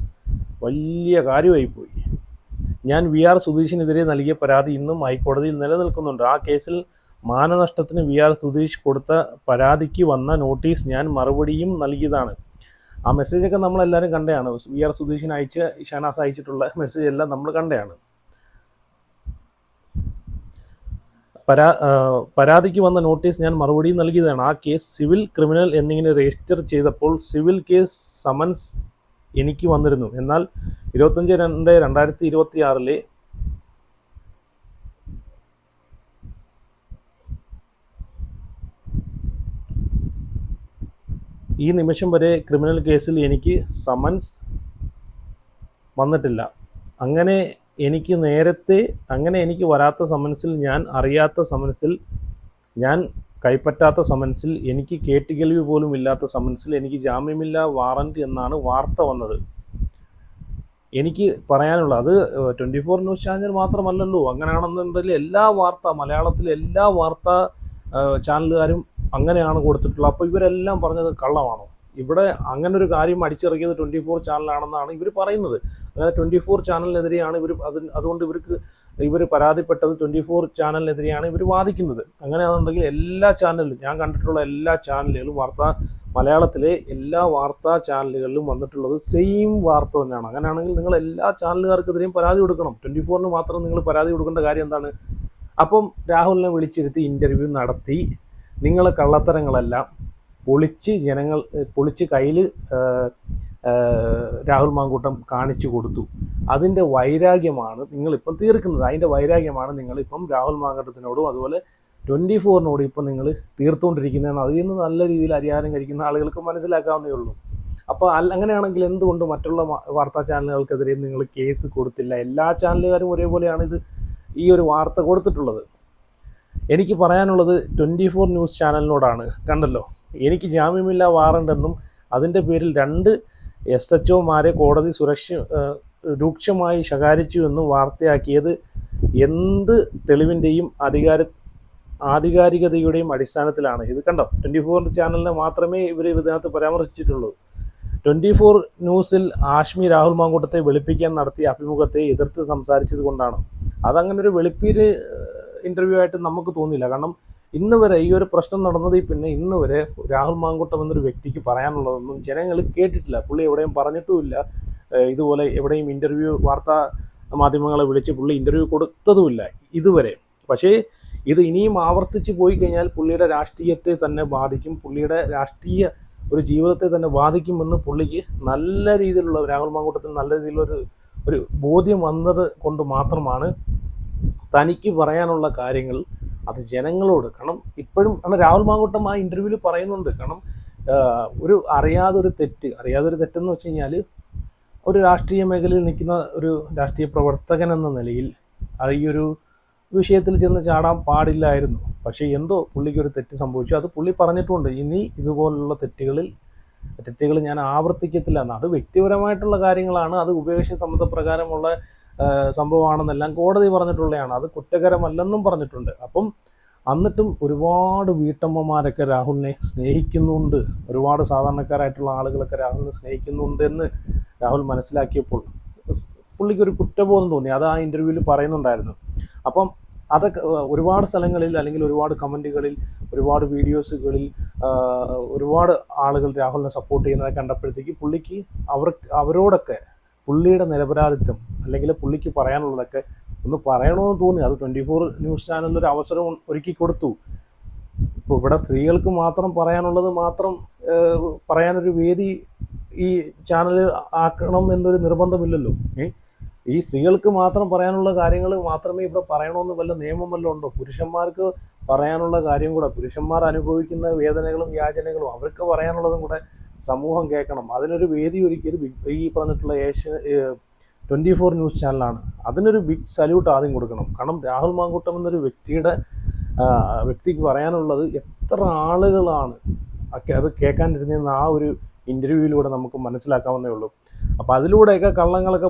വലിയ കാര്യമായിപ്പോയി. ഞാൻ VR സുധീഷിനെതിരെ നൽകിയ പരാതി ഇന്നും ഹൈക്കോടതിയിൽ നിലനിൽക്കുന്നുണ്ട്. ആ കേസിൽ മാനനഷ്ടത്തിന് VR സുധീഷ് കൊടുത്ത പരാതിക്ക് വന്ന നോട്ടീസ് ഞാൻ മറുപടിയും നൽകിയതാണ്. ആ മെസ്സേജൊക്കെ നമ്മളെല്ലാവരും കണ്ടതാണ്. VR സുധീഷിന് ഷഹനാസ് അയച്ചിട്ടുള്ള മെസ്സേജ് എല്ലാം നമ്മൾ കണ്ടതാണ്. പരാതിക്ക് വന്ന നോട്ടീസ് ഞാൻ മറുപടിയും നൽകിയതാണ്. ആ കേസ് സിവിൽ, ക്രിമിനൽ എന്നിങ്ങനെ രജിസ്റ്റർ ചെയ്തപ്പോൾ സിവിൽ കേസ് സമൻസ് എനിക്ക് വന്നിരുന്നു. എന്നാൽ 25/2/2026 ഈ നിമിഷം വരെ ക്രിമിനൽ കേസിൽ എനിക്ക് സമൻസ് വന്നിട്ടില്ല. അങ്ങനെ എനിക്ക് വരാത്ത സമൻസിൽ, ഞാൻ അറിയാത്ത സമൻസിൽ, ഞാൻ കൈപ്പറ്റാത്ത സമൻസിൽ, എനിക്ക് കേട്ടുകേൾവി പോലും ഇല്ലാത്ത സമൻസിൽ എനിക്ക് ജാമ്യമില്ലാ വാറൻറ്റ് എന്നാണ് വാർത്ത വന്നത്. എനിക്ക് പറയാനുള്ള അത് 24 ന്യൂസ് ചാനൽ മാത്രമല്ലല്ലോ. അങ്ങനെയാണെന്നുണ്ടെങ്കിൽ മലയാളത്തിലെ എല്ലാ വാർത്താ ചാനലുകാരും അങ്ങനെയാണ് കൊടുത്തിട്ടുള്ളത്. അപ്പോൾ ഇവരെല്ലാം പറഞ്ഞത് കള്ളമാണോ? ഇവിടെ അങ്ങനെ ഒരു കാര്യം അടിച്ചിറക്കിയത് 24 ചാനലാണെന്നാണ് ഇവർ പറയുന്നത്. അങ്ങനെ 24 ചാനലിനെതിരെയാണ് അതുകൊണ്ട് ഇവർ പരാതിപ്പെട്ടത് 24 ചാനലിനെതിരെയാണ് ഇവർ വാദിക്കുന്നത്. അങ്ങനെയാണെന്നുണ്ടെങ്കിൽ എല്ലാ ചാനലിലും, ഞാൻ കണ്ടിട്ടുള്ള എല്ലാ ചാനലുകളും മലയാളത്തിലെ എല്ലാ വാർത്താ ചാനലുകളിലും വന്നിട്ടുള്ളത് സെയിം വാർത്ത തന്നെയാണ്. അങ്ങനെയാണെങ്കിൽ നിങ്ങൾ എല്ലാ ചാനലുകാർക്കെതിരെയും പരാതി കൊടുക്കണം. 24-ന് മാത്രം നിങ്ങൾ പരാതി കൊടുക്കേണ്ട കാര്യം എന്താണ്? അപ്പം രാഹുലിനെ വിളിച്ചിരുത്തി ഇൻ്റർവ്യൂ നടത്തി നിങ്ങൾ കള്ളത്തരങ്ങളെല്ലാം പൊളിച്ച് കയ്യിൽ രാഹുൽ മാങ്കൂട്ടം കാണിച്ചു കൊടുത്തു. അതിൻ്റെ വൈരാഗ്യമാണ് നിങ്ങളിപ്പം തീർക്കുന്നത്. അതിൻ്റെ വൈരാഗ്യമാണ് നിങ്ങളിപ്പം രാഹുൽ മാങ്കൂട്ടത്തിനോടും അതുപോലെ 24-നോടും ഇപ്പം നിങ്ങൾ തീർത്തുകൊണ്ടിരിക്കുന്നതെന്ന് അതിൽ നിന്ന് നല്ല രീതിയിൽ അരിയാഹാരം കഴിക്കുന്ന ആളുകൾക്ക് മനസ്സിലാക്കാവുന്നേ ഉള്ളൂ. അപ്പോൾ അങ്ങനെയാണെങ്കിൽ എന്തുകൊണ്ട് മറ്റുള്ള വാർത്താ ചാനലുകൾക്കെതിരെ നിങ്ങൾ കേസ് കൊടുത്തില്ല? എല്ലാ ചാനലുകാരും ഒരേപോലെയാണ് ഈ ഒരു വാർത്ത കൊടുത്തിട്ടുള്ളത്. എനിക്ക് പറയാനുള്ളത് 24 ന്യൂസ് ചാനലിനോടാണ്. കണ്ടല്ലോ, എനിക്ക് ജാമ്യമില്ലാ വാറണ്ടെന്നും അതിൻ്റെ പേരിൽ 2 SHOമാരെ കോടതി രൂക്ഷമായി ശകാരിച്ചു എന്നും വാർത്തയാക്കിയത് എന്ത് തെളിവിൻ്റെയും ആധികാരികതയുടെയും അടിസ്ഥാനത്തിലാണ്? ഇത് കണ്ടോ, 24 ചാനലിനെ മാത്രമേ ഇവർ ഇതിനകത്ത് പരാമർശിച്ചിട്ടുള്ളൂ. 24 ന്യൂസിൽ ആഷ്മി രാഹുൽ മാങ്കൂട്ടത്തെ വെളുപ്പിക്കാൻ നടത്തിയ അഭിമുഖത്തെ എതിർത്ത് സംസാരിച്ചത് കൊണ്ടാണ്. അതങ്ങനെ ഒരു വെളുപ്പീര് ഇൻ്റർവ്യൂ ആയിട്ട് നമുക്ക് തോന്നില്ല. കാരണം ഇന്ന് വരെ ഈ ഒരു പ്രശ്നം നടന്നതിൽ പിന്നെ ഇന്ന് വരെ രാഹുൽ മാങ്കൂട്ടം എന്നൊരു വ്യക്തിക്ക് പറയാനുള്ളതൊന്നും ജനങ്ങൾ കേട്ടിട്ടില്ല. പുള്ളി എവിടെയും പറഞ്ഞിട്ടുമില്ല. ഇതുപോലെ എവിടെയും വാർത്താ മാധ്യമങ്ങളെ വിളിച്ച് പുള്ളി ഇൻ്റർവ്യൂ കൊടുത്തതുമില്ല ഇതുവരെ. പക്ഷേ ഇത് ഇനിയും ആവർത്തിച്ച് പോയി കഴിഞ്ഞാൽ പുള്ളിയുടെ രാഷ്ട്രീയത്തെ തന്നെ ബാധിക്കും, പുള്ളിയുടെ രാഷ്ട്രീയ ഒരു ജീവിതത്തെ തന്നെ ബാധിക്കുമെന്ന് പുള്ളിക്ക് നല്ല രീതിയിലുള്ള, രാഹുൽ മാങ്കൂട്ടത്തിന് നല്ല രീതിയിലൊരു ബോധ്യം വന്നത് കൊണ്ട് മാത്രമാണ് തനിക്ക് പറയാനുള്ള കാര്യങ്ങൾ അത് ജനങ്ങളോട്. കാരണം ഇപ്പോഴും രാഹുൽ മാങ്കൂട്ടം ആ ഇൻ്റർവ്യൂവിൽ പറയുന്നുണ്ട്. കാരണം അറിയാതൊരു തെറ്റെന്ന് വെച്ച് കഴിഞ്ഞാൽ ഒരു രാഷ്ട്രീയ മേഖലയിൽ നിൽക്കുന്ന ഒരു രാഷ്ട്രീയ പ്രവർത്തകൻ എന്ന നിലയിൽ ഈ ഒരു വിഷയത്തിൽ ചെന്ന് ചാടാൻ പാടില്ലായിരുന്നു. പക്ഷേ എന്തോ പുള്ളിക്കൊരു തെറ്റ് സംഭവിച്ചു. അത് പുള്ളി പറഞ്ഞിട്ടുമുണ്ട്, ഇനി ഇതുപോലുള്ള തെറ്റുകൾ ഞാൻ ആവർത്തിക്കത്തില്ല എന്ന്. അത് വ്യക്തിപരമായിട്ടുള്ള കാര്യങ്ങളാണ്, അത് ഉപേക്ഷ സമ്മതപ്രകാരമുള്ള സംഭവമാണെന്നെല്ലാം കോടതി പറഞ്ഞിട്ടുള്ളതാണ്. അത് കുറ്റകരമല്ലെന്നും പറഞ്ഞിട്ടുണ്ട്. അപ്പം എന്നിട്ടും ഒരുപാട് വീട്ടമ്മമാരൊക്കെ രാഹുലിനെ സ്നേഹിക്കുന്നുണ്ട്, ഒരുപാട് സാധാരണക്കാരായിട്ടുള്ള ആളുകളൊക്കെ രാഹുലിനെ സ്നേഹിക്കുന്നുണ്ട് എന്ന് രാഹുൽ മനസ്സിലാക്കിയപ്പോൾ പുള്ളിക്കൊരു കുറ്റബോധം തോന്നി. അത് ആ ഇൻ്റർവ്യൂവിൽ പറയുന്നുണ്ടായിരുന്നു. അപ്പം അതൊക്കെ ഒരുപാട് സ്ഥലങ്ങളിൽ, അല്ലെങ്കിൽ ഒരുപാട് കമൻറ്റുകളിൽ, ഒരുപാട് വീഡിയോസുകളിൽ ഒരുപാട് ആളുകൾ രാഹുലിനെ സപ്പോർട്ട് ചെയ്യുന്നതൊക്കെ കണ്ടപ്പോഴത്തേക്ക് പുള്ളിക്ക് അവരോടൊക്കെ പുള്ളിയുടെ നിരപരാധിത്വം, അല്ലെങ്കിൽ പുള്ളിക്ക് പറയാനുള്ളതൊക്കെ ഒന്ന് പറയണമെന്ന് തോന്നി. അത് 24 ന്യൂസ് ചാനലിലൊരു അവസരം ഒരുക്കി കൊടുത്തു. ഇപ്പോൾ ഇവിടെ സ്ത്രീകൾക്ക് മാത്രം പറയാനുള്ളത് മാത്രം പറയാനൊരു വേദി ഈ ചാനൽ ആക്കണം എന്നൊരു നിർബന്ധമില്ലല്ലോ. ഈ സ്ത്രീകൾക്ക് മാത്രം പറയാനുള്ള കാര്യങ്ങൾ മാത്രമേ ഇവിടെ പറയണമെന്ന് വല്ല നിയമം വല്ലതും ഉണ്ടോ? പുരുഷന്മാർക്ക് പറയാനുള്ള കാര്യം കൂടെ, പുരുഷന്മാർ അനുഭവിക്കുന്ന വേദനകളും യാചനകളും അവർക്ക് പറയാനുള്ളതും കൂടെ സമൂഹം കേൾക്കണം. അതിനൊരു വേദി ഒരുക്കിയത് ഈ പറഞ്ഞിട്ടുള്ള 24 ന്യൂസ് ചാനലാണ്. അതിനൊരു ബിഗ് സല്യൂട്ട് ആദ്യം കൊടുക്കണം. കാരണം രാഹുൽ മാങ്കൂട്ടം എന്നൊരു വ്യക്തിക്ക് പറയാനുള്ളത് എത്ര ആളുകളാണ് അത് കേൾക്കാനിരുന്നതെന്ന് ആ ഒരു ഇൻ്റർവ്യൂവിലൂടെ നമുക്ക് മനസ്സിലാക്കാവുന്നേ ഉള്ളൂ. അപ്പോൾ അതിലൂടെയൊക്കെ കള്ളങ്ങളൊക്കെ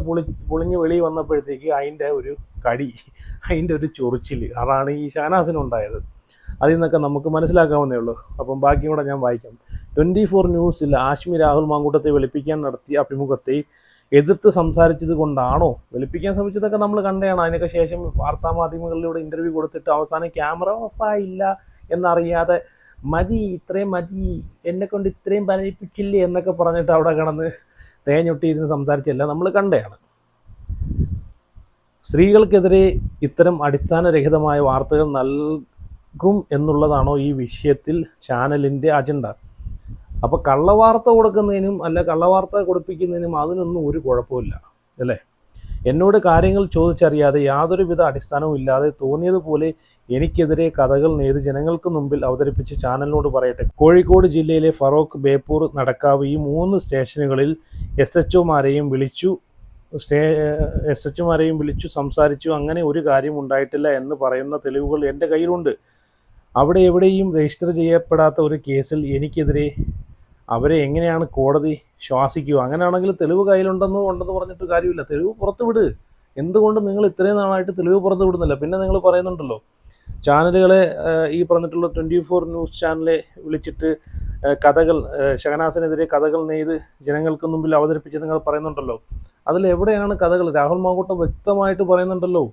പൊളിഞ്ഞ് വെളിയിൽ വന്നപ്പോഴത്തേക്ക് അതിൻ്റെ ഒരു അതിൻ്റെ ഒരു ചൊറിച്ചിൽ, അതാണ് ഈ ഷഹനാസിനുണ്ടായത്. അതിൽ നിന്നൊക്കെ നമുക്ക് മനസ്സിലാക്കാവുന്നേ ഉള്ളൂ. അപ്പം ബാക്കി കൂടെ ഞാൻ വായിക്കാം. 24 ന്യൂസിൽ ആശ്മി രാഹുൽ മാങ്കൂട്ടത്തെ വെളുപ്പിക്കാൻ നടത്തിയ അഭിമുഖത്തെ എതിർത്ത് സംസാരിച്ചത് കൊണ്ടാണോ? വെളുപ്പിക്കാൻ ശ്രമിച്ചതൊക്കെ നമ്മൾ കണ്ടതാണ്. അതിനൊക്കെ ശേഷം വാർത്താമാധ്യമങ്ങളിലൂടെ ഇൻ്റർവ്യൂ കൊടുത്തിട്ട് അവസാനം ക്യാമറ ഓഫായില്ല എന്നറിയാതെ ഇത്രയും മതി, എന്നെക്കൊണ്ട് ഇത്രയും പറയിപ്പിച്ചില്ലേ എന്നൊക്കെ പറഞ്ഞിട്ട് അവിടെ കിടന്ന് തേഞ്ഞൊട്ടിയിരുന്ന് സംസാരിച്ചല്ല നമ്മൾ കണ്ടതാണ്. സ്ത്രീകൾക്കെതിരെ ഇത്തരം അടിസ്ഥാനരഹിതമായ വാർത്തകൾ നൽകും എന്നുള്ളതാണോ ഈ വിഷയത്തിൽ ചാനലിൻ്റെ അജണ്ട? അപ്പോൾ കള്ളവാർത്ത കൊടുക്കുന്നതിനും കള്ളവാർത്ത കൊടുപ്പിക്കുന്നതിനും അതിനൊന്നും ഒരു കുഴപ്പമില്ല അല്ലേ? എന്നോട് കാര്യങ്ങൾ ചോദിച്ചറിയാതെ യാതൊരുവിധ അടിസ്ഥാനവും ഇല്ലാതെ തോന്നിയതുപോലെ എനിക്കെതിരെ കഥകൾ നെയ്ത് ജനങ്ങൾക്ക് മുമ്പിൽ അവതരിപ്പിച്ച് ചാനലിനോട് പറയട്ടെ. കോഴിക്കോട് ജില്ലയിലെ ഫറോക്ക്, ബേപ്പൂർ, നടക്കാവ് ഈ 3 സ്റ്റേഷനുകളിൽ എസ്എച്ച്ഒമാരെയും വിളിച്ചു സംസാരിച്ചു. അങ്ങനെ ഒരു കാര്യം ഉണ്ടായിട്ടില്ല എന്ന് പറയുന്ന തെളിവുകൾ എൻ്റെ കയ്യിലുണ്ട്. അവിടെ എവിടെയും രജിസ്റ്റർ ചെയ്യപ്പെടാത്ത ഒരു കേസിൽ എനിക്കെതിരെ അവരെ എങ്ങനെയാണ് കോടതി ശ്വാസിക്കുക? അങ്ങനെയാണെങ്കിൽ തെളിവ് കയ്യിലുണ്ടെന്ന് പറഞ്ഞിട്ട് കാര്യമില്ല. തെളിവ് പുറത്ത് വിട്. എന്തുകൊണ്ട് നിങ്ങൾ ഇത്രയും നാളായിട്ട് തെളിവ് പുറത്ത് വിടുന്നില്ല? പിന്നെ നിങ്ങൾ പറയുന്നുണ്ടല്ലോ, ചാനലുകളെ ഈ പറഞ്ഞിട്ടുള്ള 24 ന്യൂസ് ചാനലെ വിളിച്ചിട്ട് കഥകൾ, ഷഹനാസിനെതിരെ കഥകൾ നെയ്ത് ജനങ്ങൾക്ക് മുമ്പിൽ അവതരിപ്പിച്ച് നിങ്ങൾ പറയുന്നുണ്ടല്ലോ. അതിലെവിടെയാണ് കഥകൾ? രാഹുൽ മാങ്കൂട്ടം വ്യക്തമായിട്ട് പറയുന്നുണ്ടല്ലോ,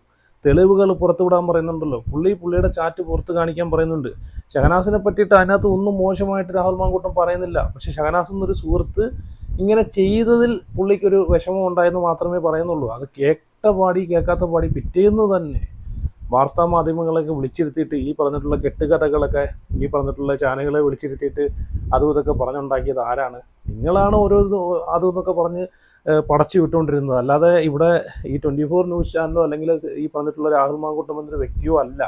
തെളിവുകൾ പുറത്തുവിടാൻ പറയുന്നുണ്ടല്ലോ, പുള്ളിയുടെ ചാറ്റ് പുറത്ത് കാണിക്കാൻ പറയുന്നുണ്ട്. ഷഹനാസിനെ പറ്റിയിട്ട് അതിനകത്ത് ഒന്നും മോശമായിട്ട് രാഹുൽ മാങ്കൂട്ടം പറയുന്നില്ല. പക്ഷേ ഷഹനാസ് എന്നൊരു സുഹൃത്ത് ഇങ്ങനെ ചെയ്തതിൽ പുള്ളിക്കൊരു വിഷമം ഉണ്ടായെന്ന് മാത്രമേ പറയുന്നുള്ളൂ. അത് കേൾക്കാത്ത പാടി പിറ്റേന്ന് തന്നെ വാർത്താ മാധ്യമങ്ങളൊക്കെ വിളിച്ചിരുത്തിയിട്ട് ഈ പറഞ്ഞിട്ടുള്ള കെട്ടുകഥകളൊക്കെ ഈ പറഞ്ഞിട്ടുള്ള ചാനലുകളെ വിളിച്ചിരുത്തിയിട്ട് അതും ഇതൊക്കെ പറഞ്ഞുണ്ടാക്കിയത് ആരാണ്? നിങ്ങളാണ് ഓരോ അതും ഇതൊക്കെ പറഞ്ഞ് പടച്ചു വിട്ടുകൊണ്ടിരുന്നത്. അല്ലാതെ ഇവിടെ ഈ 24 ന്യൂസ് ചാനലോ അല്ലെങ്കിൽ ഈ പറഞ്ഞിട്ടുള്ള രാഹുൽ മാങ്കൂട്ടം എന്നൊരു വ്യക്തിയോ അല്ല.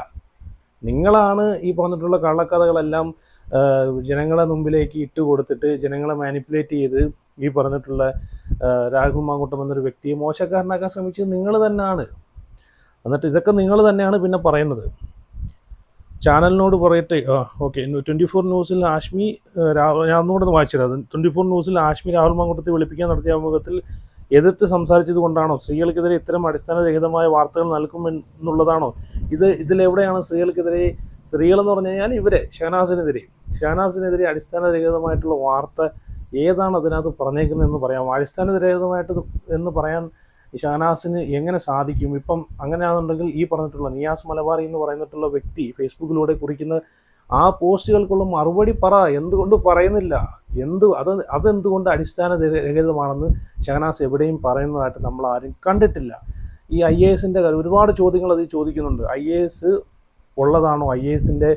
നിങ്ങളാണ് ഈ പറഞ്ഞിട്ടുള്ള കള്ളക്കഥകളെല്ലാം ജനങ്ങളെ മുമ്പിലേക്ക് ഇട്ട് കൊടുത്തിട്ട് ജനങ്ങളെ മാനിപ്പുലേറ്റ് ചെയ്ത് ഈ പറഞ്ഞിട്ടുള്ള രാഹുൽ മാങ്കൂട്ടം എന്നൊരു വ്യക്തിയെ മോശക്കാരനാക്കാൻ ശ്രമിച്ചത് നിങ്ങൾ തന്നെയാണ്. എന്നിട്ട് ഇതൊക്കെ നിങ്ങൾ തന്നെയാണ് പിന്നെ പറയുന്നത്. ചാനലിനോട് പറയട്ടെ. ഓക്കെ. 24 ന്യൂസിൽ ആശ്മി ഞാൻ ഒന്നുകൂടെ വായിച്ചിരുന്നത്. 24 ന്യൂസിൽ ആശ്മി രാഹുൽ മാങ്കൂട്ടത്തെ വിളിപ്പിക്കാൻ നടത്തിയ അഭിമുഖത്തിൽ എതിർത്ത് സംസാരിച്ചത് കൊണ്ടാണോ? സ്ത്രീകൾക്കെതിരെ ഇത്തരം അടിസ്ഥാനരഹിതമായ വാർത്തകൾ നൽകുമെന്നുള്ളതാണോ? ഇതിലെവിടെയാണ് സ്ത്രീകളെന്ന് പറഞ്ഞു കഴിഞ്ഞാൽ ഇവരെ ഷഹനാസിനെതിരെ അടിസ്ഥാനരഹിതമായിട്ടുള്ള വാർത്ത ഏതാണ് അതിനകത്ത് പറഞ്ഞേക്കുന്നതെന്ന് പറയാം. അടിസ്ഥാനരഹിതമായിട്ട് എന്ന് പറയാൻ ഷഹനാസിന് എങ്ങനെ സാധിക്കും? ഇപ്പം അങ്ങനെയാണെന്നുണ്ടെങ്കിൽ ഈ പറഞ്ഞിട്ടുള്ള നിയാസ് മലബാറി എന്ന് പറഞ്ഞിട്ടുള്ള വ്യക്തി ഫേസ്ബുക്കിലൂടെ കുറിക്കുന്ന ആ പോസ്റ്റുകൾക്കുള്ള മറുപടി എന്തുകൊണ്ട് പറയുന്നില്ല? അതെന്തുകൊണ്ട് അടിസ്ഥാനരഹിതമാണെന്ന് ഷഹനാസ് എവിടെയും പറയുന്നതായിട്ട് നമ്മൾ ആരും കണ്ടിട്ടില്ല. ഈ IASൻ്റെ ഒരുപാട് ചോദ്യങ്ങൾ അതിൽ ചോദിക്കുന്നുണ്ട്. IAS ഉള്ളതാണോ? IASൻ്റെ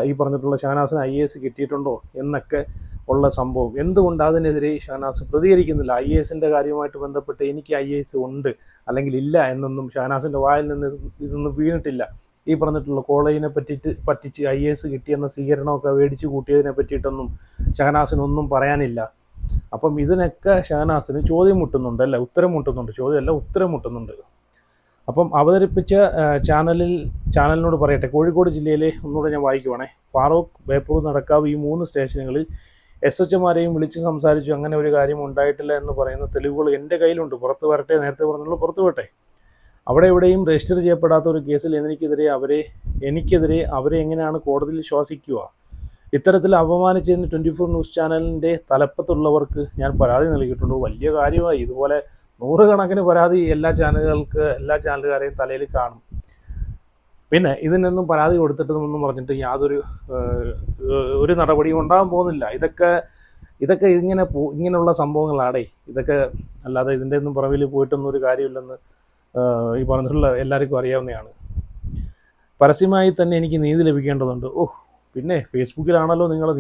ഈ പറഞ്ഞിട്ടുള്ള ഷഹനാസിന് IAS കിട്ടിയിട്ടുണ്ടോ എന്നൊക്കെ ഉള്ള സംഭവം എന്തുകൊണ്ട് അതിനെതിരെ ഷഹനാസ് പ്രതികരിക്കുന്നില്ല? IASൻ്റെ കാര്യവുമായിട്ട് ബന്ധപ്പെട്ട് എനിക്ക് IAS ഉണ്ട് അല്ലെങ്കിൽ ഇല്ല എന്നൊന്നും ഷഹനാസിൻ്റെ വായിൽ നിന്ന് ഇതൊന്നും വീണിട്ടില്ല. ഈ പറഞ്ഞിട്ടുള്ള കോളേജിനെ പറ്റിച്ച് IAS കിട്ടിയെന്ന സ്വീകരണമൊക്കെ മേടിച്ച് കൂട്ടിയതിനെ പറ്റിയിട്ടൊന്നും ഷഹനാസിനൊന്നും പറയാനില്ല. അപ്പം ഇതിനൊക്കെ ഷഹനാസിന് ചോദ്യം മുട്ടുന്നുണ്ട്, ഉത്തരം മുട്ടുന്നുണ്ട്. ചോദ്യമല്ല, ഉത്തരം മുട്ടുന്നുണ്ട്. അപ്പം അവതരിപ്പിച്ച ചാനലിനോട് പറയട്ടെ, കോഴിക്കോട് ജില്ലയിലെ ഒന്നുകൂടെ ഞാൻ വായിക്കുവാണേ. ഫാറൂഖ്, ബേപ്പൂർ, നടക്കാവ് ഈ 3 സ്റ്റേഷനുകളിൽ SHമാരെയും വിളിച്ച് സംസാരിച്ചു. അങ്ങനെ ഒരു കാര്യം ഉണ്ടായിട്ടില്ല എന്ന് പറയുന്ന തെളിവുകൾ എൻ്റെ കയ്യിലുണ്ട്. പുറത്ത് വരട്ടെ, നേരത്തെ പറഞ്ഞുള്ളൂ, പുറത്ത് വരട്ടെ. അവിടെ എവിടെയും രജിസ്റ്റർ ചെയ്യപ്പെടാത്ത ഒരു കേസിൽ എനിക്കെതിരെ അവരെ എങ്ങനെയാണ് കോടതിയിൽ ശ്വാസിക്കുക? ഇത്തരത്തിൽ അപമാനിച്ചതിന് 24 ന്യൂസ് ചാനലിൻ്റെ തലപ്പത്തുള്ളവർക്ക് ഞാൻ പരാതി നൽകിയിട്ടുണ്ട്. വലിയ കാര്യമായി. ഇതുപോലെ 100 കണക്കിന് പരാതി എല്ലാ ചാനലുകാരെയും തലയിൽ കാണും. പിന്നെ ഇതിനൊന്നും പരാതി കൊടുത്തിട്ടൊന്നും പറഞ്ഞിട്ട് ഒരു നടപടിയും ഉണ്ടാകാൻ പോകുന്നില്ല. ഇതൊക്കെ ഇങ്ങനെയുള്ള സംഭവങ്ങളാടേ. ഇതൊക്കെ അല്ലാതെ ഇതിൻ്റെ ഒന്നും പുറകിൽ പോയിട്ടൊന്നും ഒരു കാര്യമില്ലെന്ന് ഈ പറഞ്ഞിട്ടുള്ള എല്ലാവർക്കും അറിയാവുന്നതാണ്. പരസ്യമായി തന്നെ എനിക്ക് നീതി ലഭിക്കേണ്ടതുണ്ട്. പിന്നെ ഫേസ്ബുക്കിലാണല്ലോ നിങ്ങൾക്ക്